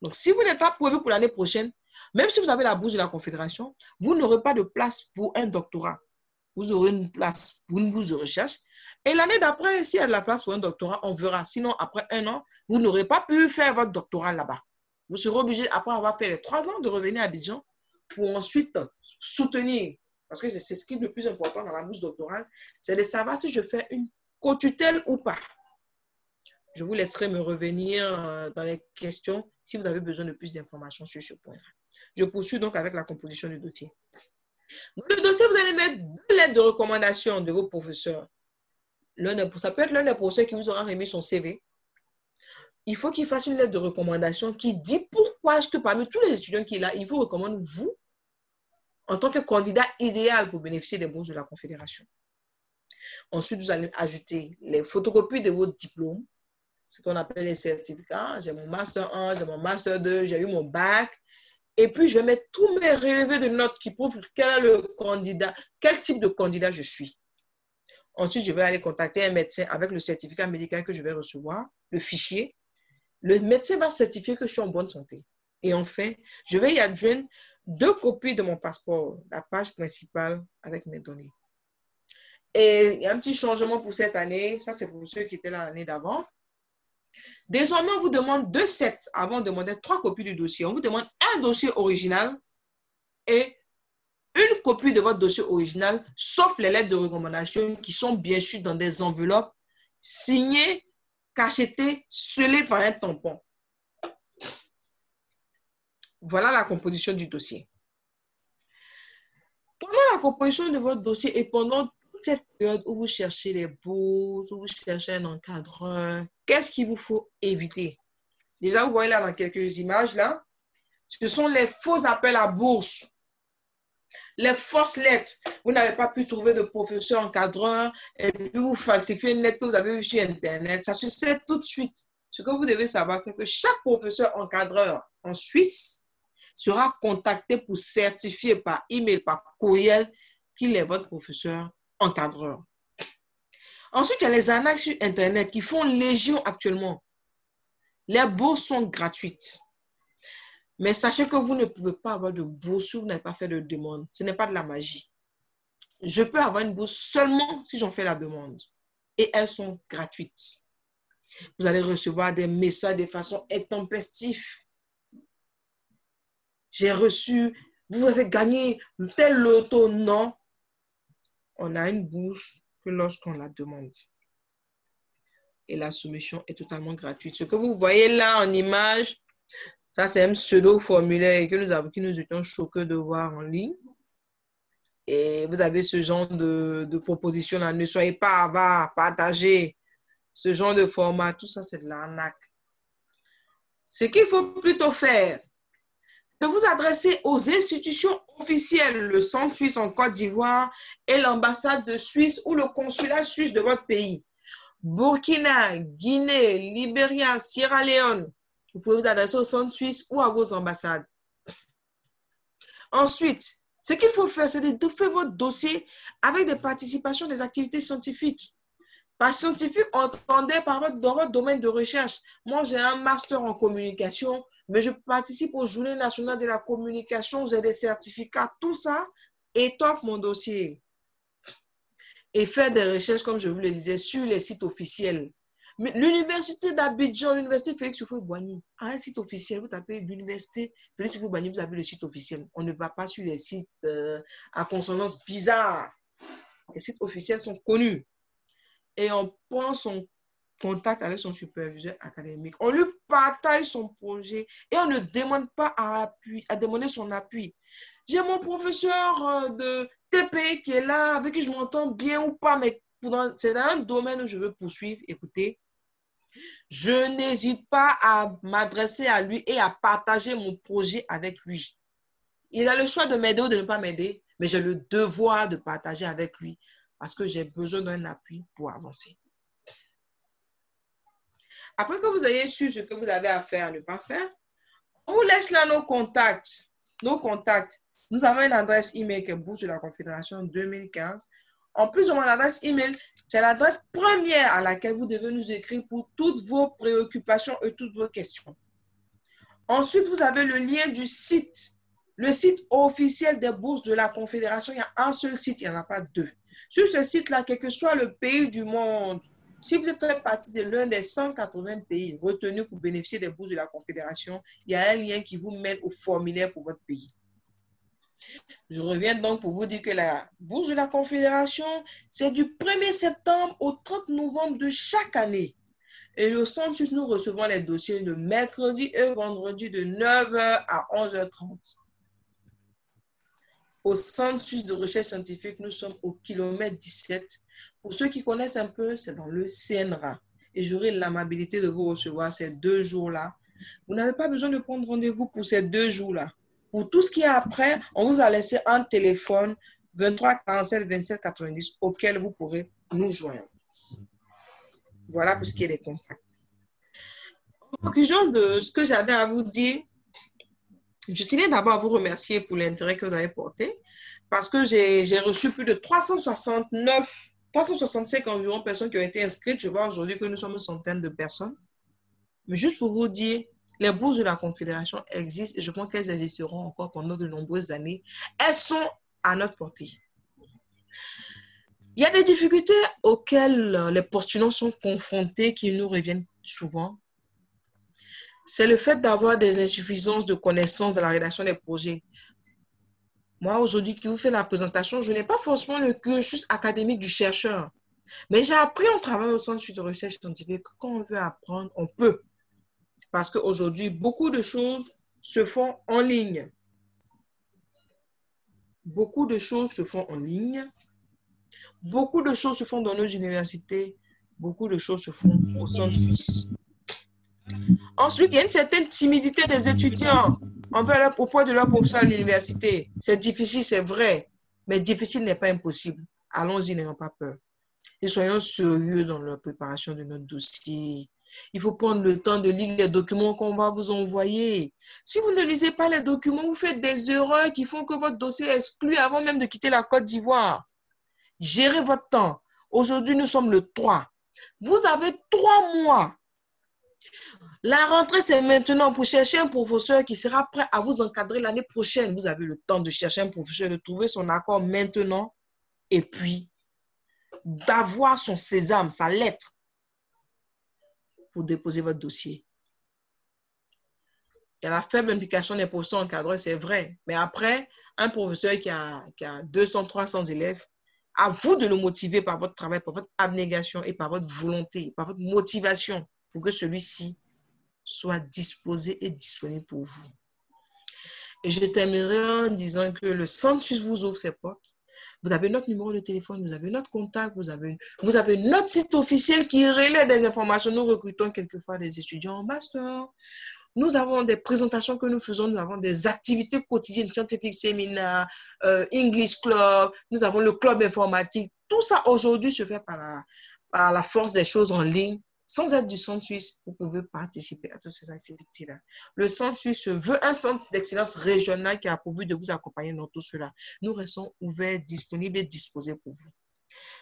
C: Donc, si vous n'êtes pas prévu pour l'année prochaine, même si vous avez la bourse de la Confédération, vous n'aurez pas de place pour un doctorat. Vous aurez une place pour une bourse de recherche. Et l'année d'après, s'il y a de la place pour un doctorat, on verra. Sinon, après 1 an, vous n'aurez pas pu faire votre doctorat là-bas. Vous serez obligé, après avoir fait les 3 ans, de revenir à Abidjan pour ensuite soutenir. Parce que c'est ce qui est le plus important dans la bourse doctorale, c'est de savoir si je fais une co-tutelle ou pas. Je vous laisserai me revenir dans les questions si vous avez besoin de plus d'informations sur ce point-là. Je poursuis donc avec la composition du dossier. Dans le dossier, vous allez mettre 2 lettres de recommandation de vos professeurs. Ça peut être l'un des professeurs qui vous aura remis son CV. il faut qu'il fasse une lettre de recommandation qui dit pourquoi est-ce que parmi tous les étudiants qu'il a, il vous recommande vous en tant que candidat idéal pour bénéficier des bourses de la Confédération. Ensuite, vous allez ajouter les photocopies de votre diplôme, ce qu'on appelle les certificats. J'ai mon Master 1, j'ai mon Master 2, j'ai eu mon bac. Et puis, je vais mettre tous mes relevés de notes qui prouvent quel est le candidat, quel type de candidat je suis. Ensuite, je vais aller contacter un médecin avec le certificat médical que je vais recevoir, le fichier. Le médecin va certifier que je suis en bonne santé. Et enfin, je vais y adjoindre 2 copies de mon passeport, la page principale avec mes données. Et il y a un petit changement pour cette année. Ça, c'est pour ceux qui étaient là l'année d'avant. Désormais, on vous demande 2 sets avant de demander 3 copies du dossier. On vous demande un dossier original et une copie de votre dossier original, sauf les lettres de recommandation qui sont bien sûr dans des enveloppes signées, cachetées, scellées par un tampon. Voilà la composition du dossier. Pendant la composition de votre dossier et pendant toute cette période où vous cherchez les bourses, où vous cherchez un encadreur, qu'est-ce qu'il vous faut éviter? Déjà, vous voyez là dans quelques images là, ce sont les faux appels à bourse. Les fausses lettres. Vous n'avez pas pu trouver de professeur encadreur et puis vous falsifiez une lettre que vous avez vue sur Internet. Ça se sait tout de suite. Ce que vous devez savoir, c'est que chaque professeur encadreur en Suisse sera contacté pour certifier par email, par courriel qu'il est votre professeur encadreur. Ensuite, il y a les arnaques sur Internet qui font légion actuellement. Les bourses sont gratuites. Mais sachez que vous ne pouvez pas avoir de bourse si vous n'avez pas fait de demande. Ce n'est pas de la magie. Je peux avoir une bourse seulement si j'en fais la demande. Et elles sont gratuites. Vous allez recevoir des messages de façon intempestive. J'ai reçu, vous avez gagné tel loto. Non. On a une bourse que lorsqu'on la demande. Et la soumission est totalement gratuite. Ce que vous voyez là en image, ça, c'est un pseudo-formulaire que nous étions choqués de voir en ligne. Et vous avez ce genre de proposition-là. Ne soyez pas avares, partagez. Ce genre de format, tout ça, c'est de l'arnaque. Ce qu'il faut plutôt faire, c'est vous adresser aux institutions officielles, le Centre suisse en Côte d'Ivoire et l'ambassade de Suisse ou le consulat suisse de votre pays. Burkina, Guinée, Libéria, Sierra Leone. Vous pouvez vous adresser au Centre suisse ou à vos ambassades. Ensuite, ce qu'il faut faire, c'est de faire votre dossier avec des participations des activités scientifiques. Par scientifique, entendez dans votre domaine de recherche. Moi, j'ai un master en communication, mais je participe aux Journées nationales de la communication, j'ai des certificats, tout ça étoffe mon dossier. Et faire des recherches, comme je vous le disais, sur les sites officiels. L'université d'Abidjan, l'université Félix Houphouët-Boigny, a un site officiel. Vous tapez l'université Félix Houphouët-Boigny, vous avez le site officiel. On ne va pas sur les sites à consonance bizarre. Les sites officiels sont connus. Et on prend son contact avec son superviseur académique. On lui partage son projet et on ne demande pas à demander son appui. J'ai mon professeur de TP qui est là, avec qui je m'entends bien ou pas, mais c'est dans un domaine où je veux poursuivre. Écoutez, je n'hésite pas à m'adresser à lui et à partager mon projet avec lui. Il a le choix de m'aider ou de ne pas m'aider, mais j'ai le devoir de partager avec lui parce que j'ai besoin d'un appui pour avancer. Après que vous ayez su ce que vous avez à faire, à ne pas faire, on vous laisse là nos contacts. Nos contacts. Nous avons une adresse email qui est Bourse de la Confédération 2015. En plus de mon adresse email, c'est l'adresse première à laquelle vous devez nous écrire pour toutes vos préoccupations et toutes vos questions. Ensuite, vous avez le lien du site. Le site officiel des bourses de la Confédération, il y a un seul site, il n'y en a pas 2. Sur ce site-là, quel que soit le pays du monde, si vous faites partie de l'un des 180 pays retenus pour bénéficier des bourses de la Confédération, il y a un lien qui vous mène au formulaire pour votre pays. Je reviens donc pour vous dire que la bourse de la Confédération, c'est du 1er septembre au 30 novembre de chaque année. Et au centre, nous recevons les dossiers le mercredi et vendredi de 9h à 11h30. Au Centre suisse de recherche scientifique, nous sommes au kilomètre 17. Pour ceux qui connaissent un peu, c'est dans le CNRA. et j'aurai l'amabilité de vous recevoir ces 2 jours-là. Vous n'avez pas besoin de prendre rendez-vous pour ces 2 jours-là. Pour tout ce qui est après, on vous a laissé un téléphone 23 47 27 90 auquel vous pourrez nous joindre. Voilà pour ce qui est des contacts. En conclusion de ce que j'avais à vous dire, je tenais d'abord à vous remercier pour l'intérêt que vous avez porté parce que j'ai reçu plus de 365 environ personnes qui ont été inscrites. Je vois aujourd'hui que nous sommes une centaine de personnes. Mais juste pour vous dire, les bourses de la Confédération existent et je pense qu'elles existeront encore pendant de nombreuses années. Elles sont à notre portée. Il y a des difficultés auxquelles les postulants sont confrontés qui nous reviennent souvent. C'est le fait d'avoir des insuffisances de connaissances dans la rédaction des projets. Moi, aujourd'hui, qui vous fais la présentation, je n'ai pas forcément le cursus académique du chercheur. Mais j'ai appris en travaillant au Centre de recherche scientifique que quand on veut apprendre, on peut. Parce qu'aujourd'hui, beaucoup de choses se font en ligne. Beaucoup de choses se font en ligne. Beaucoup de choses se font dans nos universités. Beaucoup de choses se font au Centre suisse. Ensuite, il y a une certaine timidité des étudiants envers au point de leur professeur à l'université. C'est difficile, c'est vrai, mais difficile n'est pas impossible. Allons-y, n'ayons pas peur. Et soyons sérieux dans la préparation de notre dossier. Il faut prendre le temps de lire les documents qu'on va vous envoyer. Si vous ne lisez pas les documents, vous faites des erreurs qui font que votre dossier est exclu avant même de quitter la Côte d'Ivoire. Gérez votre temps. Aujourd'hui, nous sommes le 3. Vous avez 3 mois. La rentrée, c'est maintenant pour chercher un professeur qui sera prêt à vous encadrer l'année prochaine. Vous avez le temps de chercher un professeur, de trouver son accord maintenant et puis d'avoir son sésame, sa lettre pour déposer votre dossier. Il y a la faible implication des professeurs encadreurs, c'est vrai. Mais après, un professeur qui a 200, 300 élèves, à vous de le motiver par votre travail, par votre abnégation et par votre volonté, par votre motivation pour que celui-ci soit disposé et disponible pour vous. Et je terminerai en disant que le Centre suisse vous ouvre ses portes. Vous avez notre numéro de téléphone, vous avez notre contact, vous avez notre site officiel qui relaie des informations. Nous recrutons quelquefois des étudiants en master. Nous avons des présentations que nous faisons, nous avons des activités quotidiennes, scientifiques, séminaires, English Club, nous avons le club informatique. Tout ça aujourd'hui se fait par la force des choses en ligne. Sans être du Centre suisse, vous pouvez participer à toutes ces activités-là. Le Centre suisse veut un centre d'excellence régional qui a pour but de vous accompagner dans tout cela. Nous restons ouverts, disponibles et disposés pour vous.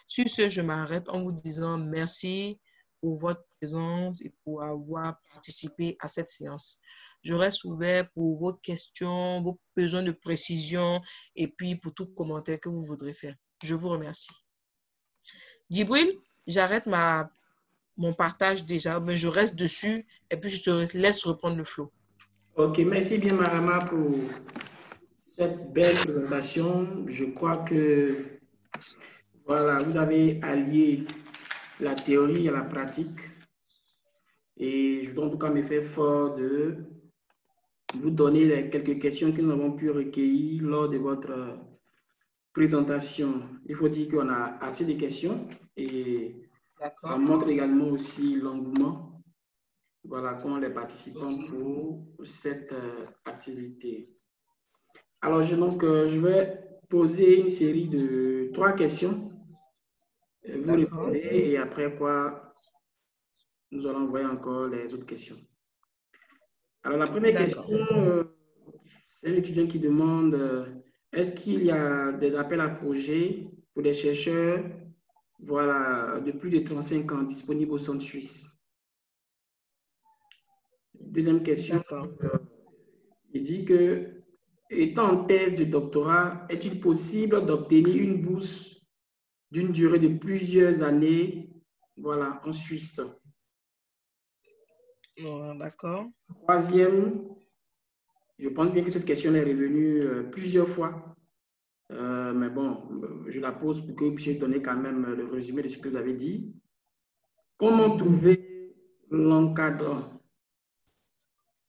C: Sur ce, je m'arrête en vous disant merci pour votre présence et pour avoir participé à cette séance. Je reste ouvert pour vos questions, vos besoins de précision et puis pour tout commentaire que vous voudrez faire. Je vous remercie. Djibril, j'arrête mon partage déjà, mais je reste dessus et puis je te laisse reprendre le flot.
A: Ok, merci bien Marama pour cette belle présentation. Je crois que voilà, vous avez allié la théorie à la pratique et je dois en tout cas me faire fort de vous donner les quelques questions que nous avons pu recueillir lors de votre présentation. Il faut dire qu'on a assez de questions et ça montre également aussi l'engouement qu'ont les participants pour cette activité. Alors, je vais poser une série de 3 questions. Vous répondez et après quoi, nous allons voir encore les autres questions. Alors, la première question, c'est un étudiant qui demande est-ce qu'il y a des appels à projets pour des chercheurs de plus de 35 ans disponibles au Centre suisse? Deuxième question, il dit que, étant en thèse de doctorat, est-il possible d'obtenir une bourse d'une durée de plusieurs années en Suisse?
C: D'accord.
A: Troisième, je pense bien que cette question est revenue plusieurs fois, mais bon, je la pose pour que vous puissiez donner quand même le résumé de ce que vous avez dit. Comment trouver l'encadrant?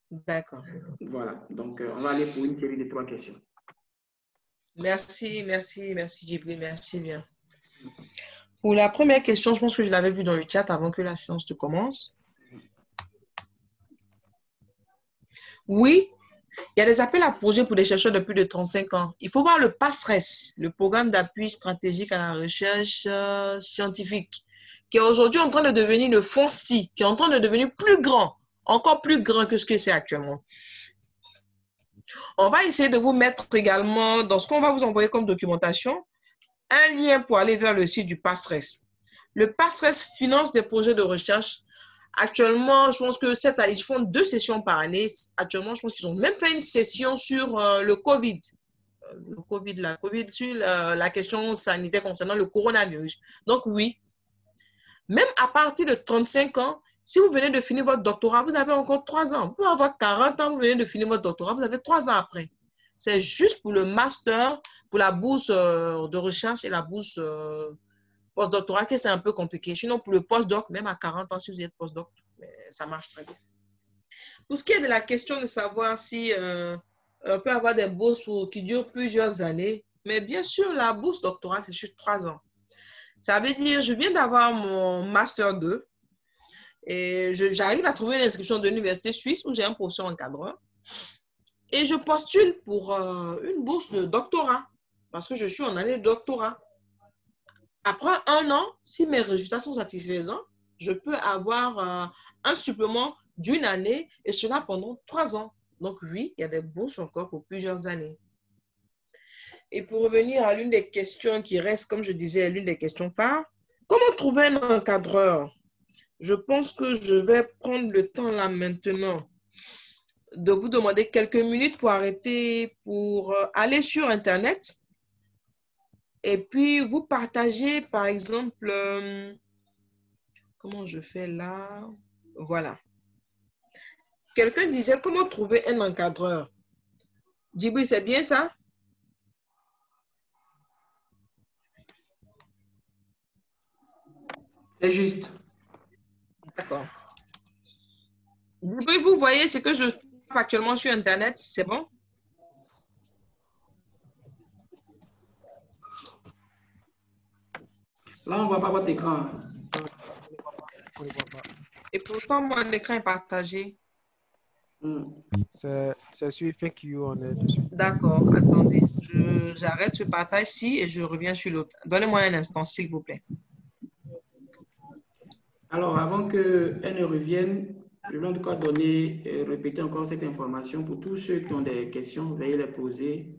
C: D'accord.
A: Voilà, donc on va aller pour une série de 3 questions.
C: Merci Djibril, merci bien. Pour la première question, je pense que je l'avais vue dans le chat avant que la séance ne commence. Oui, il y a des appels à projets pour des chercheurs de plus de 35 ans. Il faut voir le PASSRES, le programme d'appui stratégique à la recherche scientifique, qui est aujourd'hui en train de devenir le FONSTI, qui est en train de devenir plus grand, encore plus grand que ce que c'est actuellement. On va essayer de vous mettre également, dans ce qu'on va vous envoyer comme documentation, un lien pour aller vers le site du PASSRES. Le PASSRES finance des projets de recherche. Actuellement, je pense que cette année, ils font 2 sessions par année. Actuellement, je pense qu'ils ont même fait une session sur le COVID. Sur la question sanitaire concernant le coronavirus. Donc oui, même à partir de 35 ans, si vous venez de finir votre doctorat, vous avez encore 3 ans. Vous pouvez avoir 40 ans, vous venez de finir votre doctorat, vous avez 3 ans après. C'est juste pour le master, pour la bourse de recherche et la bourse postdoctorat que c'est un peu compliqué. Sinon, pour le postdoc, même à 40 ans, si vous êtes postdoc, ça marche très bien. Pour ce qui est de la question de savoir si on peut avoir des bourses qui durent plusieurs années, mais bien sûr, la bourse doctorat, c'est sur 3 ans. Ça veut dire, je viens d'avoir mon Master 2 et j'arrive à trouver une inscription de l'université suisse où j'ai un professeur encadreur et je postule pour une bourse de doctorat parce que je suis en année de doctorat. Après 1 an, si mes résultats sont satisfaisants, je peux avoir un supplément d'1 année et cela pendant 3 ans. Donc oui, il y a des bourses encore pour plusieurs années. Et pour revenir à l'une des questions qui reste, comme je disais, l'une des questions phares, comment trouver un encadreur? Je pense que je vais prendre le temps là maintenant de vous demander quelques minutes pour arrêter, pour aller sur Internet et puis vous partager, par exemple, comment je fais là? Voilà. Quelqu'un disait, comment trouver un encadreur? Djibril, c'est bien ça?
A: C'est juste.
C: D'accord. Djibril, vous voyez ce que je tape actuellement sur Internet, c'est bon?
A: Là, on ne voit pas votre écran.
B: On ne voit pas.
C: Et pourtant, mon écran est partagé.
B: C'est sur FAQ, on est dessus.
C: D'accord, attendez. J'arrête ce partage-ci et je reviens sur l'autre. Donnez-moi un instant, s'il vous plaît.
A: Alors, avant qu'elle ne revienne, je vais en tout cas donner, répéter encore cette information pour tous ceux qui ont des questions, veuillez les poser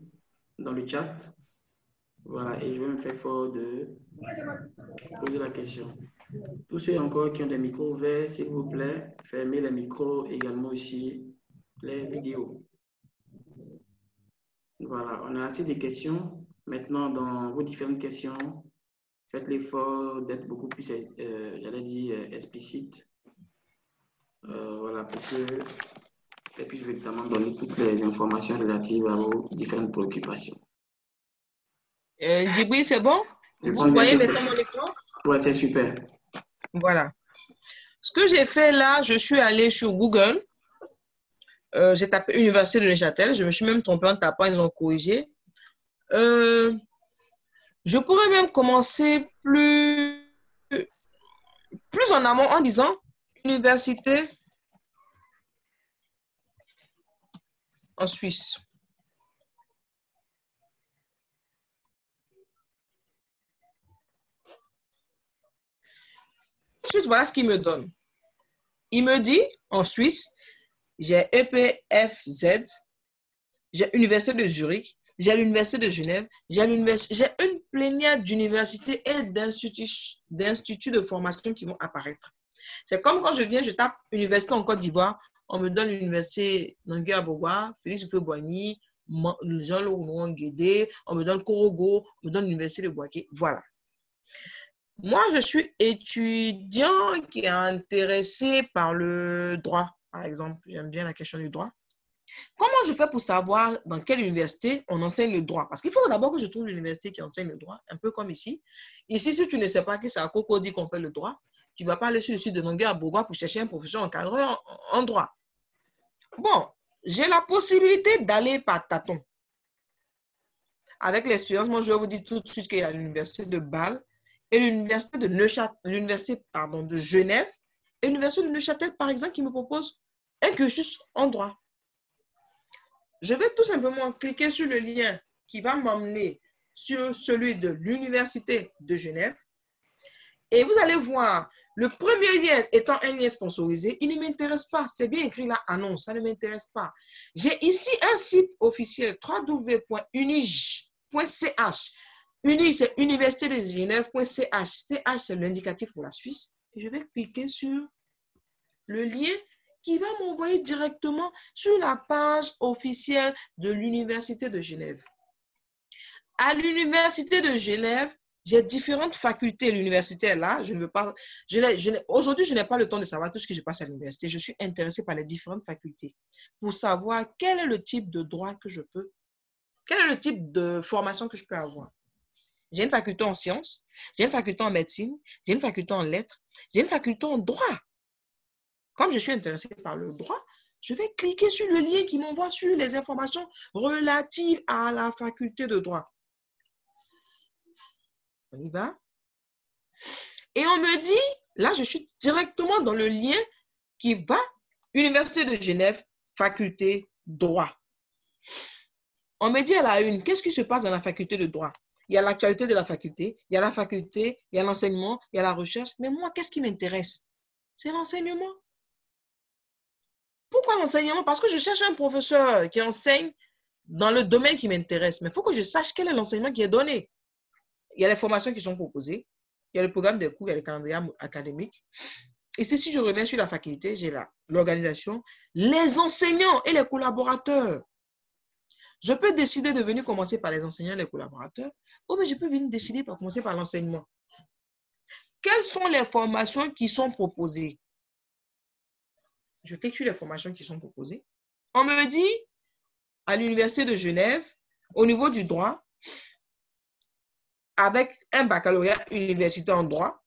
A: dans le chat. Voilà, et je vais me faire fort de poser la question. Tous ceux encore qui ont des micros ouverts, s'il vous plaît, fermez les micros, également aussi les vidéos. Voilà, on a assez de questions. Maintenant, dans vos différentes questions, faites l'effort d'être beaucoup plus, j'allais dire, explicite. Voilà, pour que je puisse véritablement donner toutes les informations relatives à vos différentes préoccupations.
C: Djibril, c'est bon? Vous voyez maintenant mon écran?
A: Oui, c'est super.
C: Voilà. Ce que j'ai fait là, je suis allée sur Google. J'ai tapé Université de Neuchâtel. Je me suis même trompée en tapant, ils ont corrigé. Je pourrais même commencer plus en amont en disant Université en Suisse. Ensuite, voilà ce qu'il me donne. Il me dit, en Suisse, j'ai EPFZ, j'ai l'Université de Zurich, j'ai l'Université de Genève, j'ai une plénière d'universités et d'instituts de formation qui vont apparaître. C'est comme quand je viens, je tape Université en Côte d'Ivoire, on me donne l'Université Nangui-Abougua, Félix Houphouët-Boigny, Jean-Laurent Guédé, on me donne Korogo, on me donne l'Université de Bouaké. Voilà. Moi, je suis étudiant qui est intéressé par le droit, par exemple. J'aime bien la question du droit. Comment je fais pour savoir dans quelle université on enseigne le droit? Parce qu'il faut d'abord que je trouve l'université qui enseigne le droit, un peu comme ici. Ici, si tu ne sais pas que c'est à Cocody qu'on fait le droit, tu ne vas pas aller sur le site de Nangui-Abougua pour chercher un professeur encadré en droit. Bon, j'ai la possibilité d'aller par tâton. Avec l'expérience, moi, je vais vous dire tout de suite qu'il y a l'université de Bâle et l'université de de Genève et l'université de Neuchâtel, par exemple, qui me propose un cursus en droit. Je vais tout simplement cliquer sur le lien qui va m'emmener sur celui de l'université de Genève. Et vous allez voir, le premier lien étant un lien sponsorisé, il ne m'intéresse pas. C'est bien écrit là, annonce, ça ne m'intéresse pas. J'ai ici un site officiel, www.unige.ch. Unige, c'est université de Genève.ch. CH, c'est l'indicatif pour la Suisse. Et je vais cliquer sur le lien qui va m'envoyer directement sur la page officielle de l'université de Genève. À l'université de Genève, j'ai différentes facultés. L'université est là. Aujourd'hui, je n'ai pas le temps de savoir tout ce que je passe à l'université. Je suis intéressée par les différentes facultés pour savoir quel est le type de droit que je peux, quel est le type de formation que je peux avoir. J'ai une faculté en sciences, j'ai une faculté en médecine, j'ai une faculté en lettres, j'ai une faculté en droit. Comme je suis intéressée par le droit, je vais cliquer sur le lien qui m'envoie sur les informations relatives à la faculté de droit. On y va. Et on me dit, là, je suis directement dans le lien qui va, Université de Genève, faculté droit. On me dit à la une, qu'est-ce qui se passe dans la faculté de droit? Il y a l'actualité de la faculté, il y a la faculté, il y a l'enseignement, il y a la recherche. Mais moi, qu'est-ce qui m'intéresse? C'est l'enseignement. Pourquoi l'enseignement? Parce que je cherche un professeur qui enseigne dans le domaine qui m'intéresse. Mais il faut que je sache quel est l'enseignement qui est donné. Il y a les formations qui sont proposées, il y a le programme des cours, il y a le calendrier académique. Et si je reviens sur la faculté, j'ai l'organisation, les enseignants et les collaborateurs. Je peux décider de venir commencer par les enseignants et les collaborateurs, ou mais je peux venir décider par commencer par l'enseignement. Quelles sont les formations qui sont proposées? Je clique sur les formations qui sont proposées. On me dit, à l'Université de Genève, au niveau du droit, avec un baccalauréat universitaire en droit,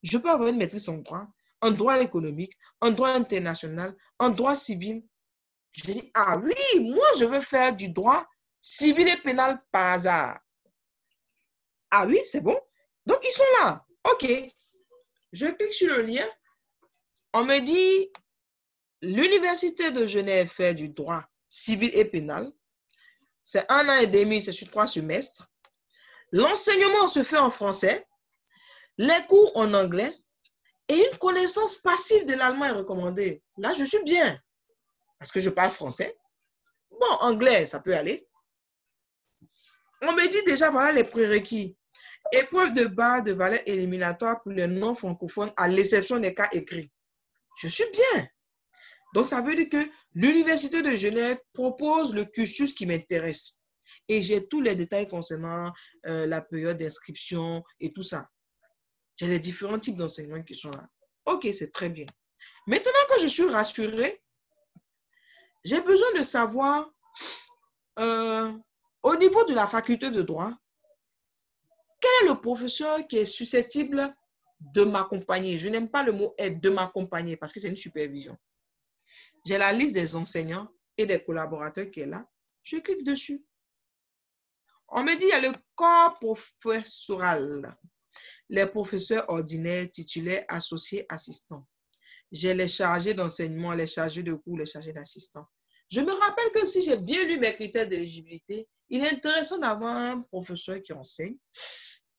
C: je peux avoir une maîtrise en droit économique, en droit international, en droit civil. Je dis, ah oui, moi, je veux faire du droit civil et pénal par hasard. Ah oui, c'est bon. Donc, ils sont là. OK. Je clique sur le lien. On me dit, l'Université de Genève fait du droit civil et pénal. C'est 1 an et demi, c'est sur 3 semestres. L'enseignement se fait en français, les cours en anglais et une connaissance passive de l'allemand est recommandée. Là, je suis bien parce que je parle français. Bon, anglais, ça peut aller. On me dit déjà, voilà les prérequis. Épreuve de base de valeur éliminatoire pour les non-francophones à l'exception des cas écrits. Je suis bien. Donc, ça veut dire que l'Université de Genève propose le cursus qui m'intéresse. Et j'ai tous les détails concernant la période d'inscription et tout ça. J'ai les différents types d'enseignements qui sont là. OK, c'est très bien. Maintenant que je suis rassurée, j'ai besoin de savoir, au niveau de la faculté de droit, quel est le professeur qui est susceptible de m'accompagner? Je n'aime pas le mot aide, de m'accompagner, parce que c'est une supervision. J'ai la liste des enseignants et des collaborateurs qui est là. Je clique dessus. On me dit, il y a le corps professoral. Les professeurs ordinaires, titulaires, associés, assistants. J'ai les chargés d'enseignement, les chargés de cours, les chargés d'assistants. Je me rappelle que si j'ai bien lu mes critères d'éligibilité, il est intéressant d'avoir un professeur qui enseigne,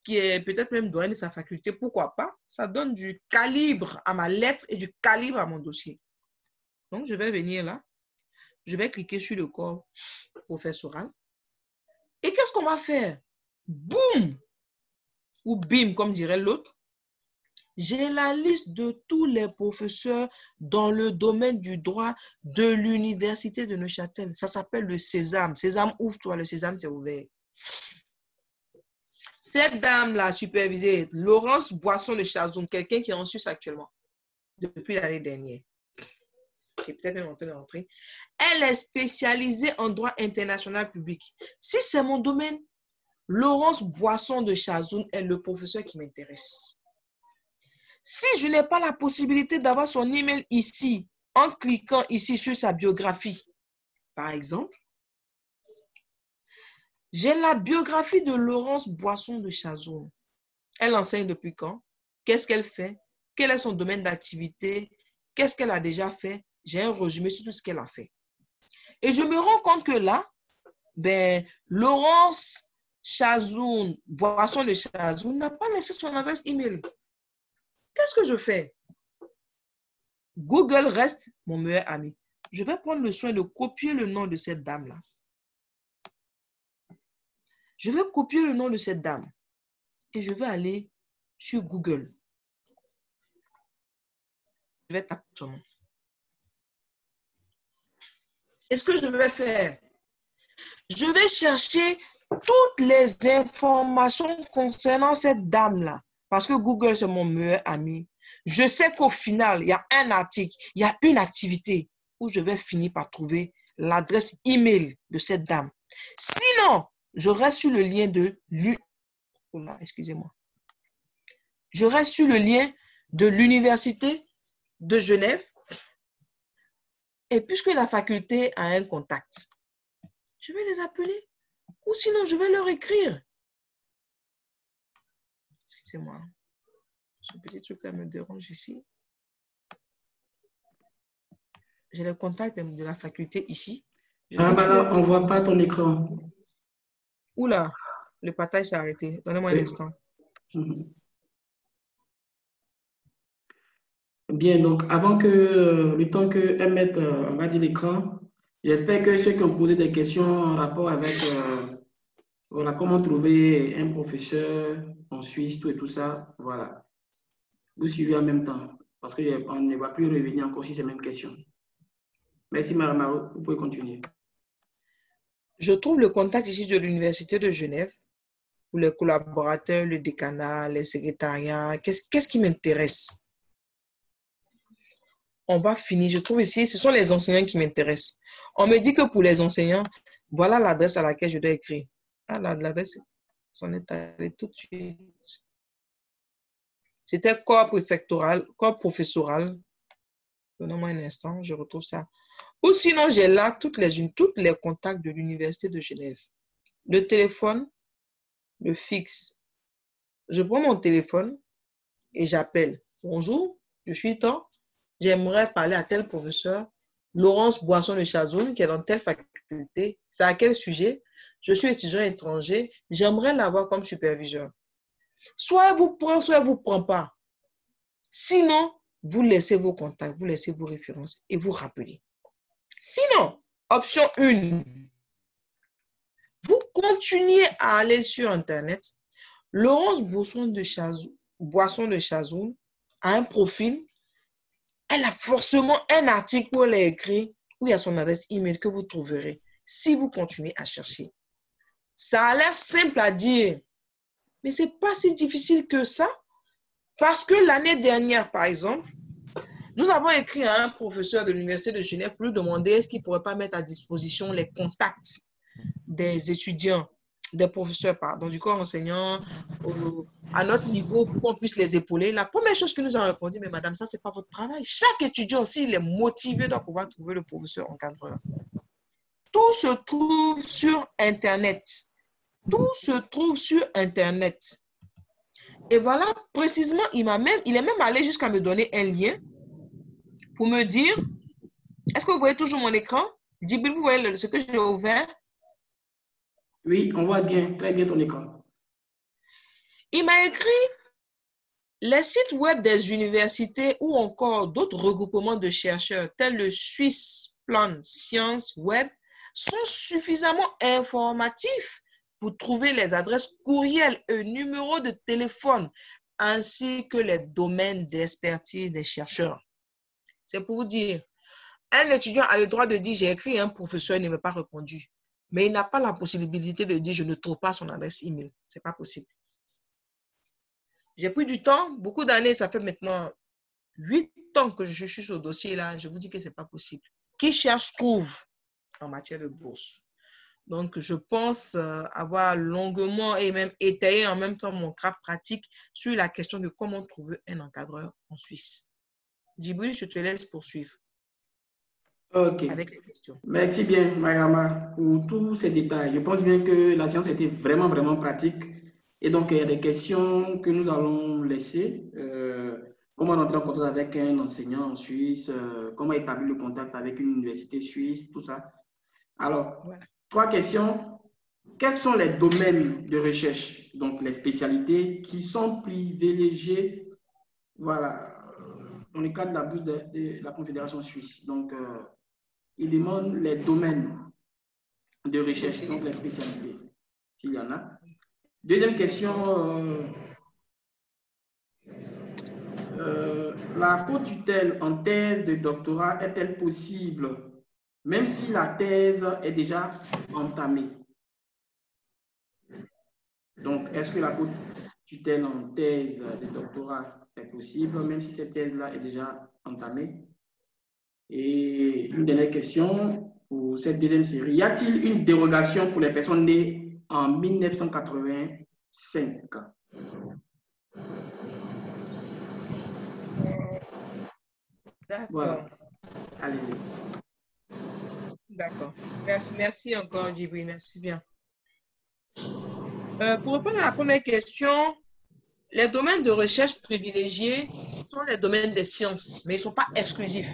C: qui est peut-être même doyen de sa faculté. Pourquoi pas? Ça donne du calibre à ma lettre et du calibre à mon dossier. Donc, je vais venir là. Je vais cliquer sur le corps professoral. Et qu'est-ce qu'on va faire? Boum! Ou bim, comme dirait l'autre. J'ai la liste de tous les professeurs dans le domaine du droit de l'Université de Neuchâtel. Ça s'appelle le Sésame. Sésame, ouvre-toi, le Sésame s'est ouvert. Cette dame-là, supervisée, Laurence Boisson de Chazoun, quelqu'un qui est en Suisse actuellement, depuis l'année dernière, qui est peut-être même en train de rentrer, elle est spécialisée en droit international public. Si c'est mon domaine, Laurence Boisson de Chazoun est le professeur qui m'intéresse. Si je n'ai pas la possibilité d'avoir son email ici, en cliquant ici sur sa biographie, par exemple, j'ai la biographie de Laurence Boisson de Chazoun. Elle enseigne depuis quand? Qu'est-ce qu'elle fait? Quel est son domaine d'activité? Qu'est-ce qu'elle a déjà fait? J'ai un résumé sur tout ce qu'elle a fait. Et je me rends compte que là, ben, Laurence Chazoun, Boisson de Chazoun, n'a pas laissé son adresse email. Qu'est-ce que je fais? Google reste mon meilleur ami. Je vais prendre le soin de copier le nom de cette dame-là. Je vais copier le nom de cette dame et je vais aller sur Google. Je vais taper son nom. Et ce que je vais faire, je vais chercher toutes les informations concernant cette dame-là. Parce que Google, c'est mon meilleur ami. Je sais qu'au final, il y a un article, il y a une activité où je vais finir par trouver l'adresse email de cette dame. Sinon, je reste sur le lien de Je reste sur le lien de l'Université de Genève. Et puisque la faculté a un contact, je vais les appeler. Ou sinon, je vais leur écrire. Excusez-moi. Ce petit truc-là me dérange ici. J'ai le contact de la faculté ici.
A: Ah, bah, on ne voit pas ton écran.
C: Oula, le partage s'est arrêté. Donnez-moi un instant.
A: Bien, donc avant que le temps qu'elle mette, on va dire, l'écran, j'espère que ceux qui ont posé des questions en rapport avec voilà, comment trouver un professeur en Suisse, tout et tout ça, voilà. Vous suivez en même temps, parce qu'on ne va plus revenir encore sur ces mêmes questions. Merci, Mme Maro, vous pouvez continuer.
C: Je trouve le contact ici de l'Université de Genève pour les collaborateurs, le décanat, les secrétariats. Qu'est-ce qui m'intéresse? On va finir. Je trouve ici, ce sont les enseignants qui m'intéressent. On me dit que pour les enseignants, voilà l'adresse à laquelle je dois écrire. Ah, l'adresse, c'en est allé tout de suite. C'était corps préfectoral, corps professoral. Donnez-moi un instant, je retrouve ça. Ou sinon, j'ai là toutes les contacts de l'Université de Genève. Le téléphone, le fixe. Je prends mon téléphone et j'appelle. Bonjour, je suis temps. J'aimerais parler à tel professeur, Laurence Boisson de Chazoun, qui est dans telle faculté. C'est à quel sujet? Je suis étudiant étranger. J'aimerais l'avoir comme superviseur. Soit elle vous prend, soit elle ne vous prend pas. Sinon, vous laissez vos contacts, vous laissez vos références et vous rappelez. Sinon, option 1, vous continuez à aller sur Internet. Laurence Boisson de Chazoun a un profil. Elle a forcément un article où elle a écrit, où il y a son adresse email que vous trouverez si vous continuez à chercher. Ça a l'air simple à dire, mais ce n'est pas si difficile que ça. Parce que l'année dernière, par exemple, nous avons écrit à un professeur de l'Université de Genève pour lui demander est-ce qu'il ne pourrait pas mettre à disposition les contacts des étudiants, des professeurs, pardon, du corps enseignant à notre niveau pour qu'on puisse les épauler. La première chose que nous avons répondu, mais madame, ça, ce n'est pas votre travail. Chaque étudiant, s'il est motivé, doit pouvoir trouver le professeur encadreur. Tout se trouve sur Internet. Tout se trouve sur Internet. Et voilà, précisément, il est même allé jusqu'à me donner un lien pour me dire, est-ce que vous voyez toujours mon écran? Djibril, vous voyez ce que j'ai ouvert?
A: Oui, on voit bien, très bien ton écran.
C: Il m'a écrit les sites web des universités ou encore d'autres regroupements de chercheurs tels le Swiss Plan Science Web sont suffisamment informatifs pour trouver les adresses courriels et numéros de téléphone ainsi que les domaines d'expertise des chercheurs. C'est pour vous dire, un étudiant a le droit de dire j'ai écrit à un professeur, il ne m'a pas répondu. Mais il n'a pas la possibilité de dire je ne trouve pas son adresse email. Ce n'est pas possible. J'ai pris du temps, beaucoup d'années, ça fait maintenant 8 ans que je suis sur ce dossier-là. Je vous dis que ce n'est pas possible. Qui cherche, trouve en matière de bourse. Donc, je pense avoir longuement et même étayé en même temps mon cas pratique sur la question de comment trouver un encadreur en Suisse. Djibril, je te laisse poursuivre.
A: Ok.
C: Avec ces questions.
A: Merci bien, Mariama, pour tous ces détails. Je pense bien que la séance était vraiment, vraiment pratique. Et donc, il y a des questions que nous allons laisser. Comment entrer en contact avec un enseignant en Suisse, comment établir le contact avec une université suisse, tout ça. Alors,
C: Voilà.
A: 3 questions. Quels sont les domaines de recherche, donc les spécialités qui sont privilégiées, voilà, dans le cadre de la bourse de la Confédération suisse. Donc, il demande les domaines de recherche, donc les spécialités, s'il y en a. Deuxième question, la co-tutelle en thèse de doctorat est-elle possible, même si la thèse est déjà entamée? Donc, est-ce que la co-tutelle en thèse de doctorat est possible, même si cette thèse-là est déjà entamée? Et une dernière question pour cette deuxième série. Y a-t-il une dérogation pour les personnes nées en 1985?
C: D'accord.
A: Voilà. Allez-y.
C: D'accord. Merci encore, Djibril. Merci bien. Pour répondre à la première question, les domaines de recherche privilégiés sont les domaines des sciences, mais ils ne sont pas exclusifs.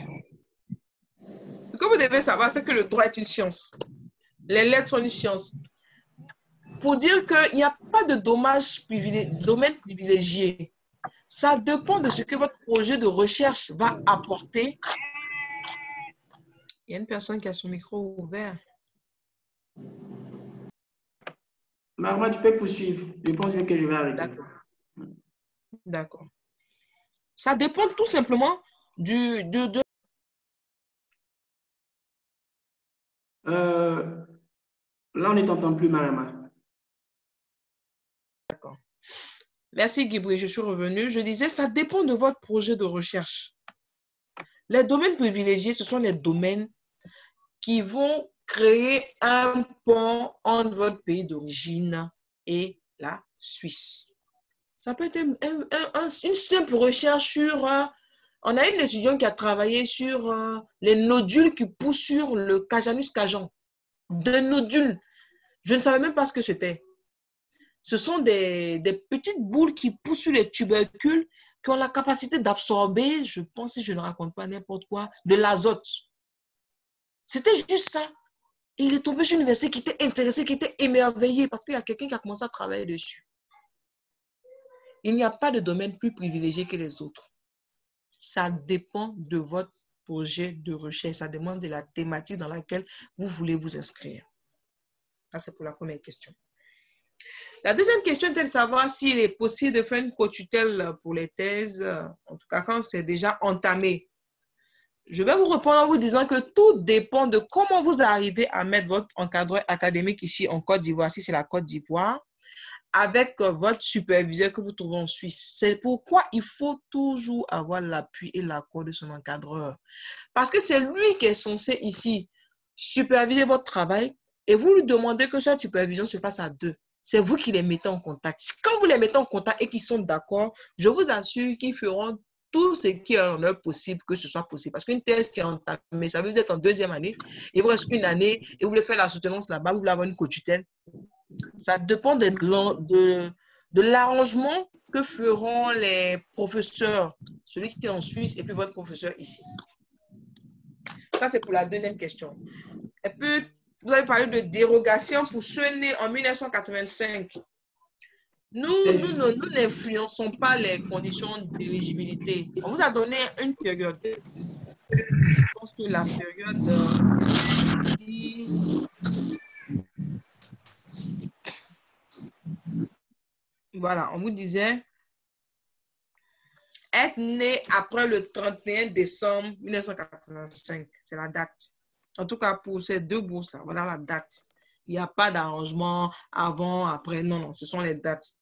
C: Ce que vous devez savoir, c'est que le droit est une science. Les lettres sont une science. Pour dire qu'il n'y a pas de domaine privilégié, ça dépend de ce que votre projet de recherche va apporter. Il y a une personne qui a son micro ouvert.
A: Marma, tu peux poursuivre. Je pense que je vais arrêter.
C: D'accord. D'accord. Ça dépend tout simplement de...
A: Là, on ne t'entend plus, Marma.
C: D'accord. Merci, Guibri, je suis revenue. Je disais, ça dépend de votre projet de recherche. Les domaines privilégiés, ce sont les domaines qui vont créer un pont entre votre pays d'origine et la Suisse. Ça peut être une simple recherche sur... on a une étudiante qui a travaillé sur les nodules qui poussent sur le Cajanus cajan. Des nodules. Je ne savais même pas ce que c'était. Ce sont des petites boules qui poussent sur les tubercules qui ont la capacité d'absorber, je pense, si je ne raconte pas n'importe quoi, de l'azote. C'était juste ça. Et il est tombé sur une université qui était intéressée, qui était émerveillée parce qu'il y a quelqu'un qui a commencé à travailler dessus. Il n'y a pas de domaine plus privilégié que les autres. Ça dépend de votre projet de recherche. Ça dépend de la thématique dans laquelle vous voulez vous inscrire. Ça, c'est pour la première question. La deuxième question est de savoir s'il est possible de faire une co-tutelle pour les thèses, en tout cas quand c'est déjà entamé. Je vais vous répondre en vous disant que tout dépend de comment vous arrivez à mettre votre encadreur académique ici en Côte d'Ivoire, si c'est la Côte d'Ivoire, avec votre superviseur que vous trouvez en Suisse. C'est pourquoi il faut toujours avoir l'appui et l'accord de son encadreur. Parce que c'est lui qui est censé ici superviser votre travail et vous lui demandez que cette supervision se fasse à deux. C'est vous qui les mettez en contact. Quand vous les mettez en contact et qu'ils sont d'accord, je vous assure qu'ils feront tout ce qui est en leur possible que ce soit possible. Parce qu'une thèse qui est entamée, ça veut dire que vous êtes en deuxième année, il vous reste une année et vous voulez faire la soutenance là-bas, vous voulez avoir une co-tutelle. Ça dépend de l'arrangement que feront les professeurs, celui qui est en Suisse et puis votre professeur ici. Ça, c'est pour la deuxième question. Et puis, vous avez parlé de dérogation pour ceux nés en 1985. Nous n'influençons pas les conditions d'éligibilité. On vous a donné une période. Je pense que la période voilà, on vous disait être né après le 31 décembre 1985. C'est la date. En tout cas, pour ces deux bourses-là, voilà la date. Il n'y a pas d'arrangement avant, après. Non, non, ce sont les dates.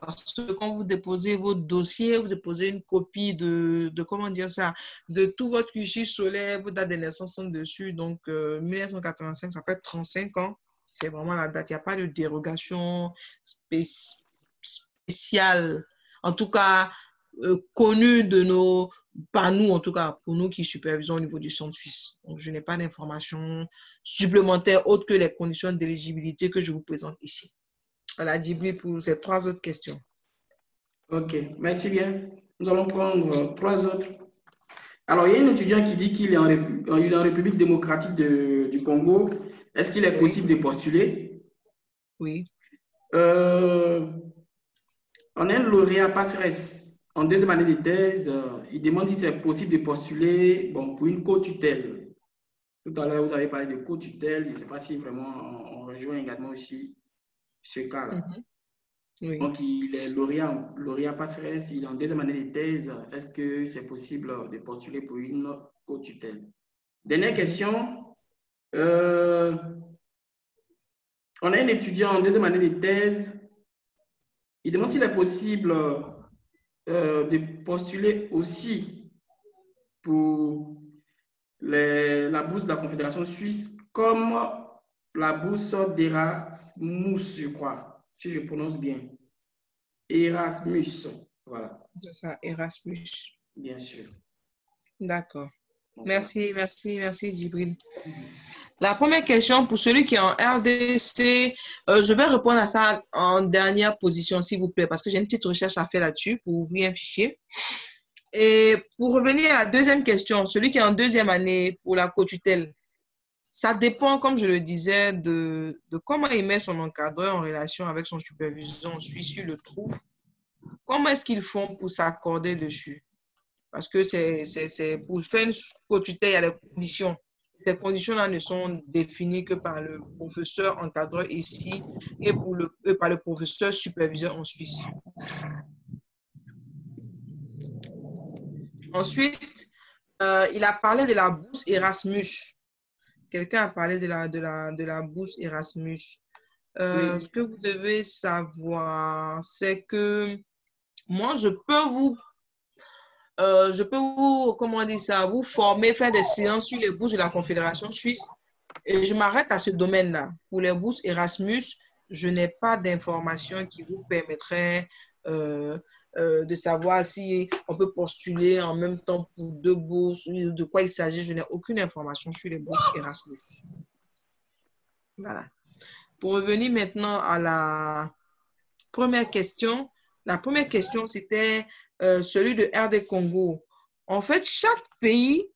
C: Parce que quand vous déposez votre dossier, vous déposez une copie de comment dire ça, de tout votre cursus scolaire, vos dates de naissance sont dessus. Donc, 1985, ça fait 35 ans. C'est vraiment la date. Il n'y a pas de dérogation spéciale. En tout cas, connue de nos, par nous en tout cas, pour nous qui supervisons au niveau du centre suisse. Donc, je n'ai pas d'informations supplémentaires autres que les conditions d'éligibilité que je vous présente ici. Voilà, Djibril, pour ces 3 autres questions.
A: Ok, merci bien. Nous allons prendre 3 autres. Alors, il y a un étudiant qui dit qu'il est il est en République démocratique du Congo. Est-ce qu'il est
C: Oui.
A: possible de postuler?
C: Oui.
A: On a un lauréat PASRES en 2e année de thèse. Il demande si c'est possible de postuler pour une co-tutelle. Tout à l'heure, vous avez parlé de co-tutelle. Je ne sais pas si vraiment on rejoint également aussi ce cas-là.
C: Oui.
A: Donc, il est lauréat PASRES, il est en 2e année de thèse. Est-ce que c'est possible de postuler pour une co-tutelle? Dernière question. On a un étudiant en 2e année de thèse. Il demande s'il est possible de postuler aussi pour la bourse de la Confédération suisse comme la bourse d'Erasmus, je crois, si je prononce bien. Erasmus, voilà.
C: C'est ça, Erasmus.
A: Bien sûr.
C: D'accord.
A: Donc,
C: merci, Djibril. La première question pour celui qui est en RDC, je vais répondre à ça en dernière position, s'il vous plaît, parce que j'ai une petite recherche à faire là-dessus pour ouvrir un fichier. Et pour revenir à la deuxième question, celui qui est en 2e année pour la co-tutelle, ça dépend, comme je le disais, de comment il met son encadreur en relation avec son superviseur en Suisse, il le trouve. Comment est-ce qu'ils font pour s'accorder dessus? Parce que c'est pour faire une co-tutelle, il y a des conditions. Ces conditions-là ne sont définies que par le professeur encadreur ici et par le professeur superviseur en Suisse. Ensuite, il a parlé de la bourse Erasmus. Quelqu'un a parlé de la bourse Erasmus.
A: oui.
C: Ce que vous devez savoir, c'est que moi, je peux vous, comment dire ça, vous former, faire des séances sur les bourses de la Confédération suisse. Et je m'arrête à ce domaine-là. Pour les bourses Erasmus, je n'ai pas d'informations qui vous permettraient de savoir si on peut postuler en même temps pour 2 bourses, de quoi il s'agit. Je n'ai aucune information sur les bourses Erasmus. Voilà. Pour revenir maintenant à la première question, c'était celui de RD Congo. En fait, chaque pays,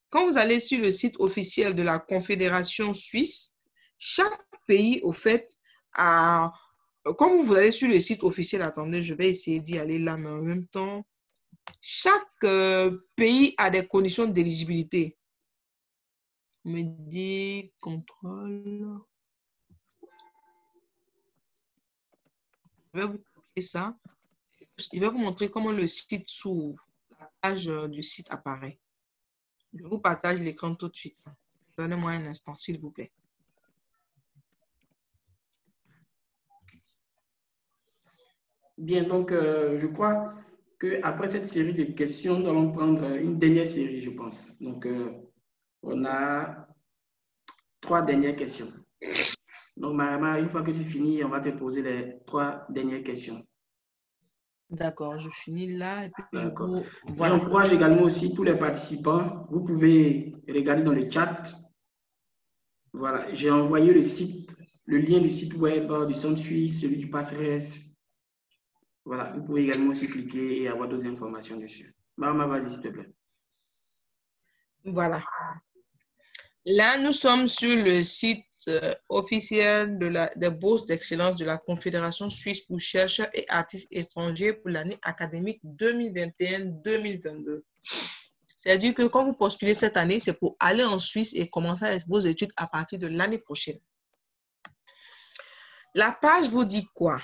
C: quand vous allez sur le site officiel de la Confédération suisse, chaque pays, au fait, quand vous allez sur le site officiel, attendez, je vais essayer d'y aller là, mais en même temps, chaque pays a des conditions d'éligibilité. On me dit contrôle. Je vais vous copier ça. Je vais vous montrer comment le site s'ouvre. La page du site apparaît. Je vous partage l'écran tout de suite. Donnez-moi un instant, s'il vous plaît.
A: Bien, donc je crois qu'après cette série de questions, nous allons prendre une dernière série, je pense. Donc, on a 3 dernières questions. Donc, Mariama, une fois que tu finis, on va te poser les 3 dernières questions.
C: D'accord, je finis là et puis je vous...
A: Voilà. J'encourage également aussi tous les participants. Vous pouvez regarder dans le chat. Voilà, j'ai envoyé le lien du site web du Centre suisse, celui du PASRES. Voilà, vous pouvez également aussi cliquer et avoir d'autres informations dessus. Mariama, vas-y, s'il te plaît.
C: Voilà. Là, nous sommes sur le site officiel des bourses d'excellence de la Confédération suisse pour chercheurs et artistes étrangers pour l'année académique 2021-2022. C'est-à-dire que quand vous postulez cette année, c'est pour aller en Suisse et commencer vos études à partir de l'année prochaine. La page vous dit quoi?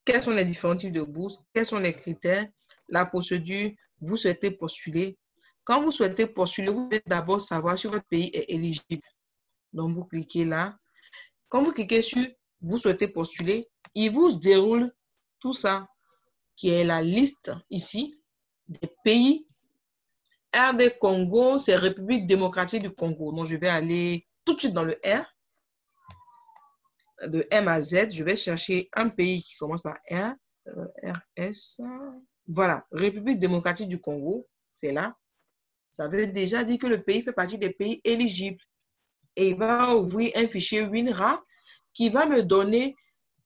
C: Quels sont les différents types de bourses? Quels sont les critères? La procédure, vous souhaitez postuler. Quand vous souhaitez postuler, vous devez d'abord savoir si votre pays est éligible. Donc, vous cliquez là. Quand vous cliquez sur « Vous souhaitez postuler », il vous déroule tout ça, qui est la liste ici des pays. RD Congo, c'est République démocratique du Congo. Donc, je vais aller tout de suite dans le R. De M à Z, je vais chercher un pays qui commence par R. RS. Voilà, République démocratique du Congo, c'est là. Ça veut déjà dire que le pays fait partie des pays éligibles. Et il va ouvrir un fichier WinRAR qui va me donner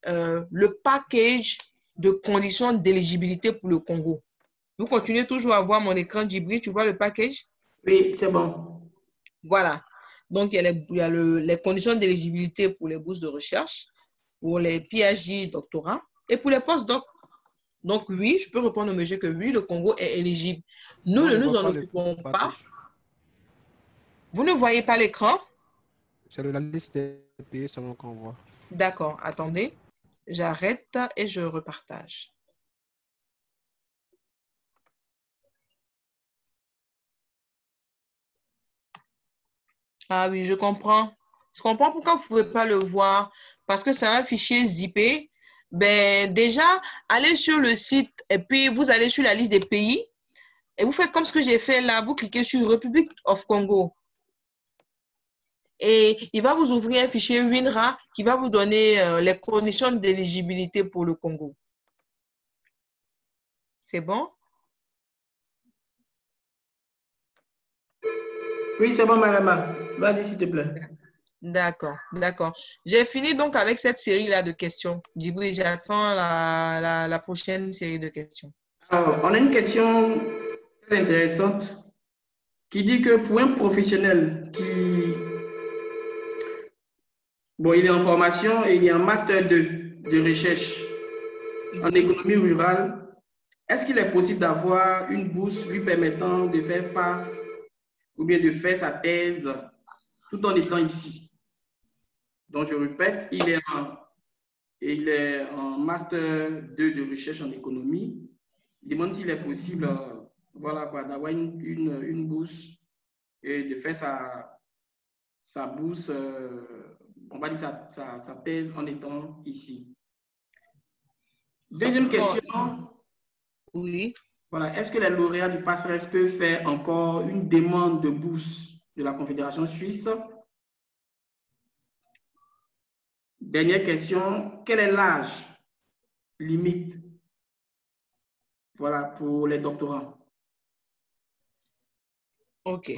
C: le package de conditions d'éligibilité pour le Congo. Vous continuez toujours à voir mon écran Djibril, tu vois le package?
A: Oui, c'est bon.
C: Voilà. Donc, il y a les conditions d'éligibilité pour les bourses de recherche, pour les PhD doctorats et pour les postdocs. Donc, oui, je peux répondre au monsieur que oui, le Congo est éligible. Nous ne nous en occupons pas. Vous ne voyez pas l'écran?
B: C'est la liste des pays selon qu'on voit.
C: D'accord, attendez. J'arrête et je repartage. Ah oui, je comprends. Je comprends pourquoi vous ne pouvez pas le voir. Parce que c'est un fichier zippé. Ben, déjà, allez sur le site et puis vous allez sur la liste des pays et vous faites comme ce que j'ai fait là. Vous cliquez sur République of Congo. Et il va vous ouvrir un fichier WinRAR qui va vous donner les conditions d'éligibilité pour le Congo. C'est bon?
A: Oui, c'est bon, madame. Vas-y, s'il te plaît.
C: D'accord, d'accord. J'ai fini donc avec cette série-là de questions. Djibril, j'attends la prochaine série de questions.
A: Alors, on a une question très intéressante qui dit que pour un professionnel bon, il est en formation et il est en master 2 de recherche en économie rurale, est-ce qu'il est possible d'avoir une bourse lui permettant de faire face ou bien de faire sa thèse tout en étant ici? Donc, je répète, il est en master 2 de recherche en économie. Il demande s'il est possible voilà, d'avoir une bourse et de faire sa bourse, on va dire sa thèse en étant ici. Deuxième question.
C: Oui.
A: Voilà, est-ce que les lauréats du PASRES peuvent faire encore une demande de bourse de la Confédération suisse? Dernière question, quel est l'âge limite voilà, pour les doctorants?
C: OK.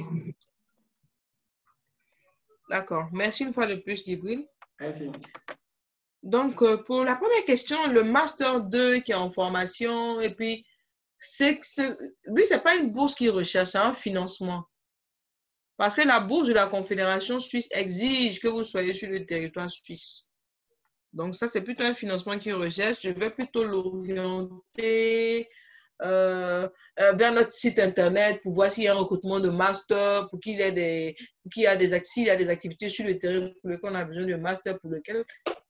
C: D'accord. Merci une fois de plus, Djibril.
A: Merci.
C: Donc, pour la première question, le Master 2 qui est en formation, et puis, lui, ce n'est pas une bourse qu'il recherche, c'est un financement. Parce que la bourse de la Confédération suisse exige que vous soyez sur le territoire suisse. Donc, ça, c'est plutôt un financement qu'il recherche. Je vais plutôt l'orienter vers notre site internet pour voir s'il y a un recrutement de master, pour qu'il y ait des activités sur le terrain pour lesquelles on a besoin de master, pour lequel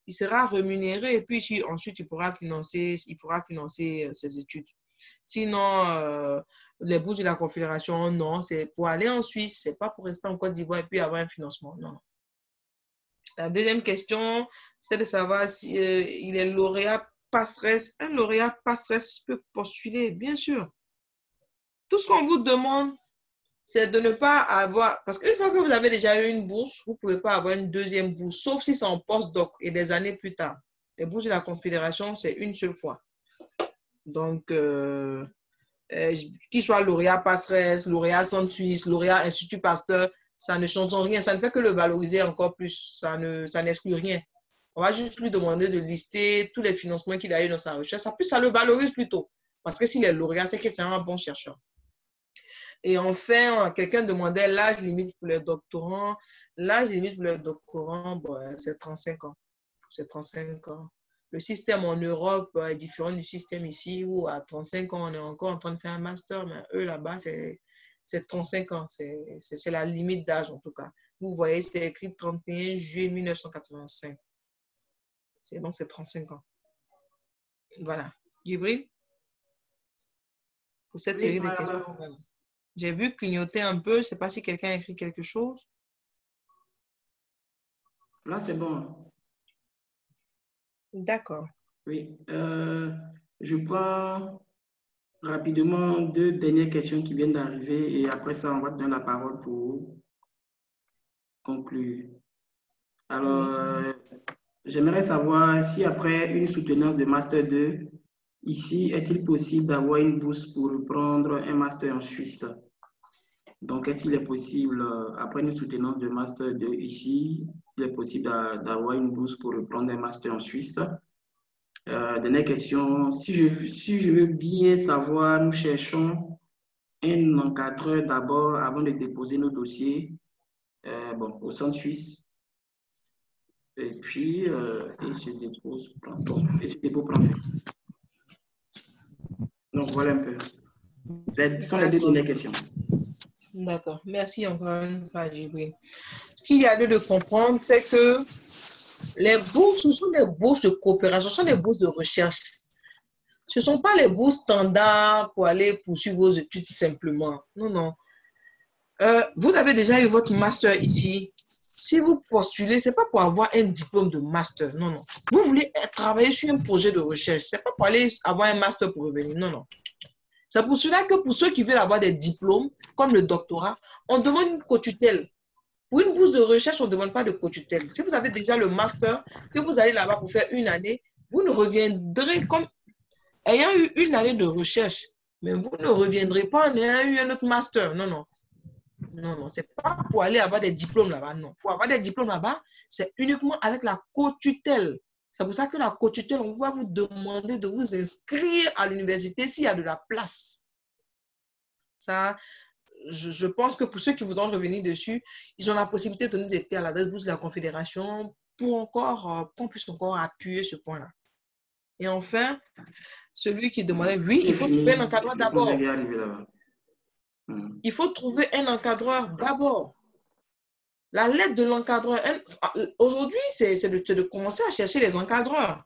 C: il sera rémunéré et puis ensuite il pourra financer ses études. Sinon, les bourses de la Confédération, non, c'est pour aller en Suisse, c'est pas pour rester en Côte d'Ivoire et puis avoir un financement, non. La deuxième question, c'est de savoir si il est lauréat PASRES. Un lauréat PASRES peut postuler, bien sûr. Tout ce qu'on vous demande, c'est de ne pas avoir... Parce qu'une fois que vous avez déjà eu une bourse, vous ne pouvez pas avoir une deuxième bourse, sauf si c'est en postdoc et des années plus tard. Les bourses de la Confédération, c'est une seule fois. Donc, qu'il soit lauréat PASRES, lauréat Centre Suisse, lauréat Institut Pasteur, ça ne change rien. Ça ne fait que le valoriser encore plus. Ça n'exclut rien. On va juste lui demander de lister tous les financements qu'il a eu dans sa recherche. Ça le valorise plutôt. Parce que s'il est lauréat, c'est que c'est un bon chercheur. Et enfin, quelqu'un demandait l'âge limite pour les doctorants. L'âge limite pour les doctorants, bon, c'est 35 ans. C'est 35 ans. Le système en Europe est différent du système ici où à 35 ans, on est encore en train de faire un master, mais eux là-bas, c'est 35 ans. C'est la limite d'âge en tout cas. Vous voyez, c'est écrit 31 juillet 1985. Donc, c'est 35 ans. Voilà. Djibril, pour cette série de questions, voilà. J'ai vu clignoter un peu. Je ne sais pas si quelqu'un a écrit quelque chose.
A: Là, c'est bon.
C: D'accord.
A: Oui. Je prends rapidement deux dernières questions qui viennent d'arriver et après ça, on va te donner la parole pour conclure. Alors, j'aimerais savoir si après une soutenance de Master 2, ici, est-il possible d'avoir une bourse pour reprendre un Master en Suisse? Donc, est-ce qu'il est possible, après une soutenance de Master 2 ici, il est possible d'avoir une bourse pour reprendre un Master en Suisse? Dernière question. Si je veux bien savoir, nous cherchons un encadreur d'abord avant de déposer nos dossiers bon, au centre suisse. Et puis, il se dépose et se dépose plan fait. Donc, voilà un peu. Ce sont les deux dernières questions.
C: D'accord. Merci encore une fois, Djibril. Ce qu'il y a lieu de comprendre, c'est que les bourses, ce sont des bourses de coopération, ce sont des bourses de recherche. Ce ne sont pas les bourses standards pour aller poursuivre vos études simplement. Non, non. Vous avez déjà eu votre master ici. Si vous postulez, ce n'est pas pour avoir un diplôme de master. Non, non. Vous voulez travailler sur un projet de recherche. Ce n'est pas pour aller avoir un master pour revenir. Non, non. C'est pour cela que pour ceux qui veulent avoir des diplômes, comme le doctorat, on demande une co-tutelle. Pour une bourse de recherche, on ne demande pas de co-tutelle. Si vous avez déjà le master, que vous allez là-bas pour faire une année, vous ne reviendrez comme ayant eu une année de recherche, mais vous ne reviendrez pas en ayant eu un autre master. Non, non. Non, non, c'est pas pour aller avoir des diplômes là-bas, non. Pour avoir des diplômes là-bas, c'est uniquement avec la co-tutelle. C'est pour ça que la co-tutelle, on va vous demander de vous inscrire à l'université s'il y a de la place. Ça, je pense que pour ceux qui voudront revenir dessus, ils ont la possibilité de nous aider à l'adresse bourse de la Confédération pour qu'on puisse encore appuyer ce point-là. Et enfin, celui qui demandait, oui, il faut trouver un encadreur d'abord. Il faut trouver un encadreur d'abord. La lettre de l'encadreur, aujourd'hui, c'est de commencer à chercher les encadreurs.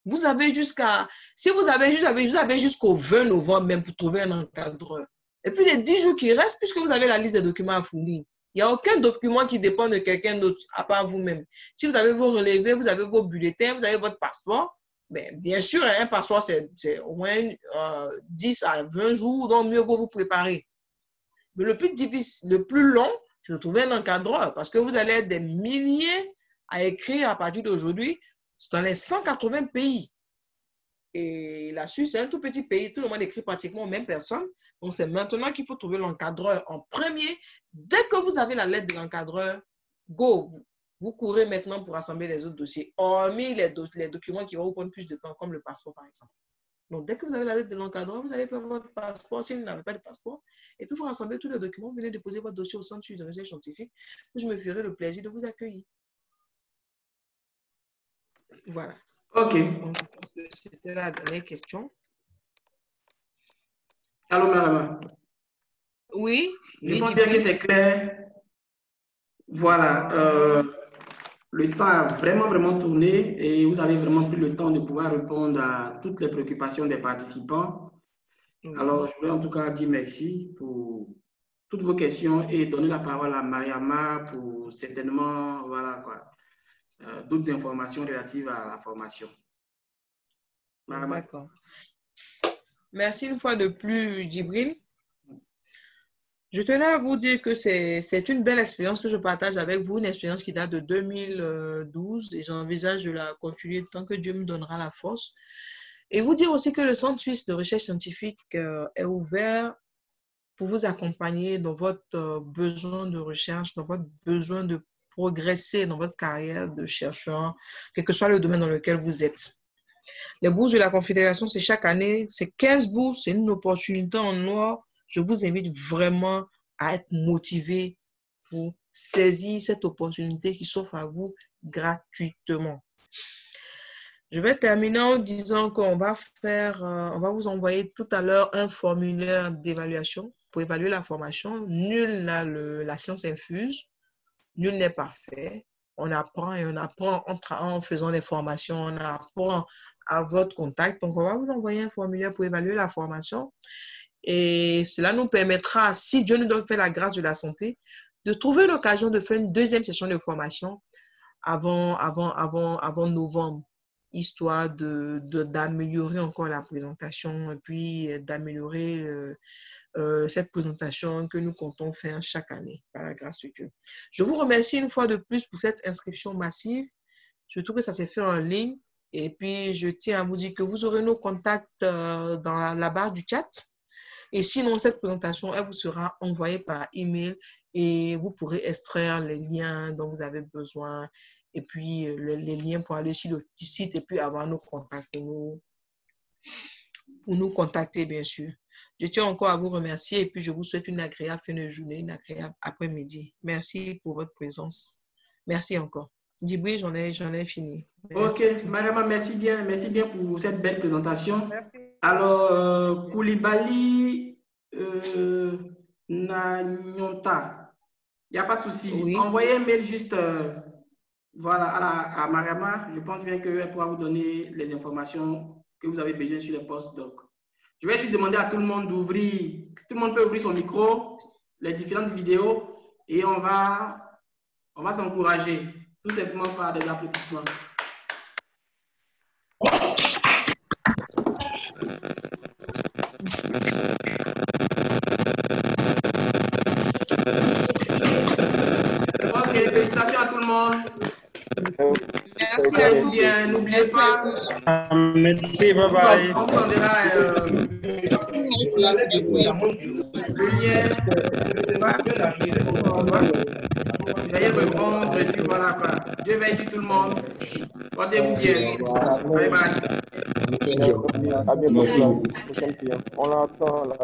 C: Vous avez vous avez jusqu'au 20 novembre même pour trouver un encadreur. Et puis les 10 jours qui restent, puisque vous avez la liste des documents à fournir, il n'y a aucun document qui dépend de quelqu'un d'autre, à part vous-même. Si vous avez vos relevés, vous avez vos bulletins, vous avez votre passeport, bien sûr, un passeport, c'est au moins 10 à 20 jours, donc mieux vaut vous préparer. Mais le plus difficile, le plus long, c'est de trouver un encadreur parce que vous allez être des milliers à écrire à partir d'aujourd'hui dans les 180 pays. Et la Suisse, c'est un tout petit pays. Tout le monde écrit pratiquement aux mêmes personnes. Donc, c'est maintenant qu'il faut trouver l'encadreur en premier. Dès que vous avez la lettre de l'encadreur, go! Vous courez maintenant pour assembler les autres dossiers, hormis les documents qui vont vous prendre plus de temps, comme le passeport, par exemple. Donc, dès que vous avez la lettre de l'encadreur, vous allez faire votre passeport. Si vous n'avez pas de passeport, et puis vous rassemblez tous les documents, vous venez déposer votre dossier au Centre de recherche scientifique. Je me ferai le plaisir de vous accueillir. Voilà.
A: OK.
C: Donc, je pense que c'était la dernière question.
A: Allô, madame.
C: Oui.
A: Je pense bien que c'est clair. Voilà. Le temps a vraiment tourné et vous avez vraiment pris le temps de pouvoir répondre à toutes les préoccupations des participants. Oui. Alors, je voulais en tout cas dire merci pour toutes vos questions et donner la parole à Mariama pour certainement, voilà quoi, d'autres informations relatives à la formation.
C: D'accord. Merci une fois de plus, Djibril. Je tenais à vous dire que c'est une belle expérience que je partage avec vous, une expérience qui date de 2012 et j'envisage de la continuer tant que Dieu me donnera la force. Et vous dire aussi que le Centre suisse de recherche scientifique est ouvert pour vous accompagner dans votre besoin de recherche, dans votre besoin de progresser dans votre carrière de chercheur, quel que soit le domaine dans lequel vous êtes. Les bourses de la Confédération, c'est chaque année, c'est 15 bourses, c'est une opportunité en or. Je vous invite vraiment à être motivé pour saisir cette opportunité qui s'offre à vous gratuitement. Je vais terminer en disant qu'on va vous envoyer tout à l'heure un formulaire d'évaluation pour évaluer la formation. Nul n'a la science infuse, nul n'est parfait. On apprend et on apprend en faisant des formations, on apprend à votre contact. Donc, on va vous envoyer un formulaire pour évaluer la formation. Et cela nous permettra, si Dieu nous donne fait la grâce de la santé, de trouver l'occasion de faire une deuxième session de formation avant novembre, histoire d'améliorer encore la présentation et puis d'améliorer cette présentation que nous comptons faire chaque année, par la grâce de Dieu. Je vous remercie une fois de plus pour cette inscription massive. Je trouve que ça s'est fait en ligne. Et puis, je tiens à vous dire que vous aurez nos contacts dans la barre du chat. Et sinon, cette présentation, elle vous sera envoyée par email et vous pourrez extraire les liens dont vous avez besoin et puis les liens pour aller sur le site et puis avoir nos contacts pour nous contacter, bien sûr. Je tiens encore à vous remercier et puis je vous souhaite une agréable fin de journée, une agréable après-midi. Merci pour votre présence. Merci encore. Djibril, j'en ai fini.
A: Merci. Ok, Mariama, merci bien pour cette belle présentation. Alors, Koulibaly Nanyonta, il n'y a pas de souci.
C: Oui.
A: Envoyez un mail juste voilà, à Mariama. Je pense bien qu'elle pourra vous donner les informations que vous avez besoin sur les postes. Donc, je vais juste demander à tout le monde d'ouvrir. Tout le monde peut ouvrir son micro, les différentes vidéos, et on va s'encourager, tout simplement par des applaudissements. Ok, félicitations à tout le monde.
C: Merci à tous.
A: N'oubliez pas.
D: Merci, bye bye.
A: On vous enverra le lien. Veuillez répondre et puis voilà quoi. Dieu veille sur tout le monde. Portez-vous bien. Bye bye.
D: À bientôt. On l'attend là.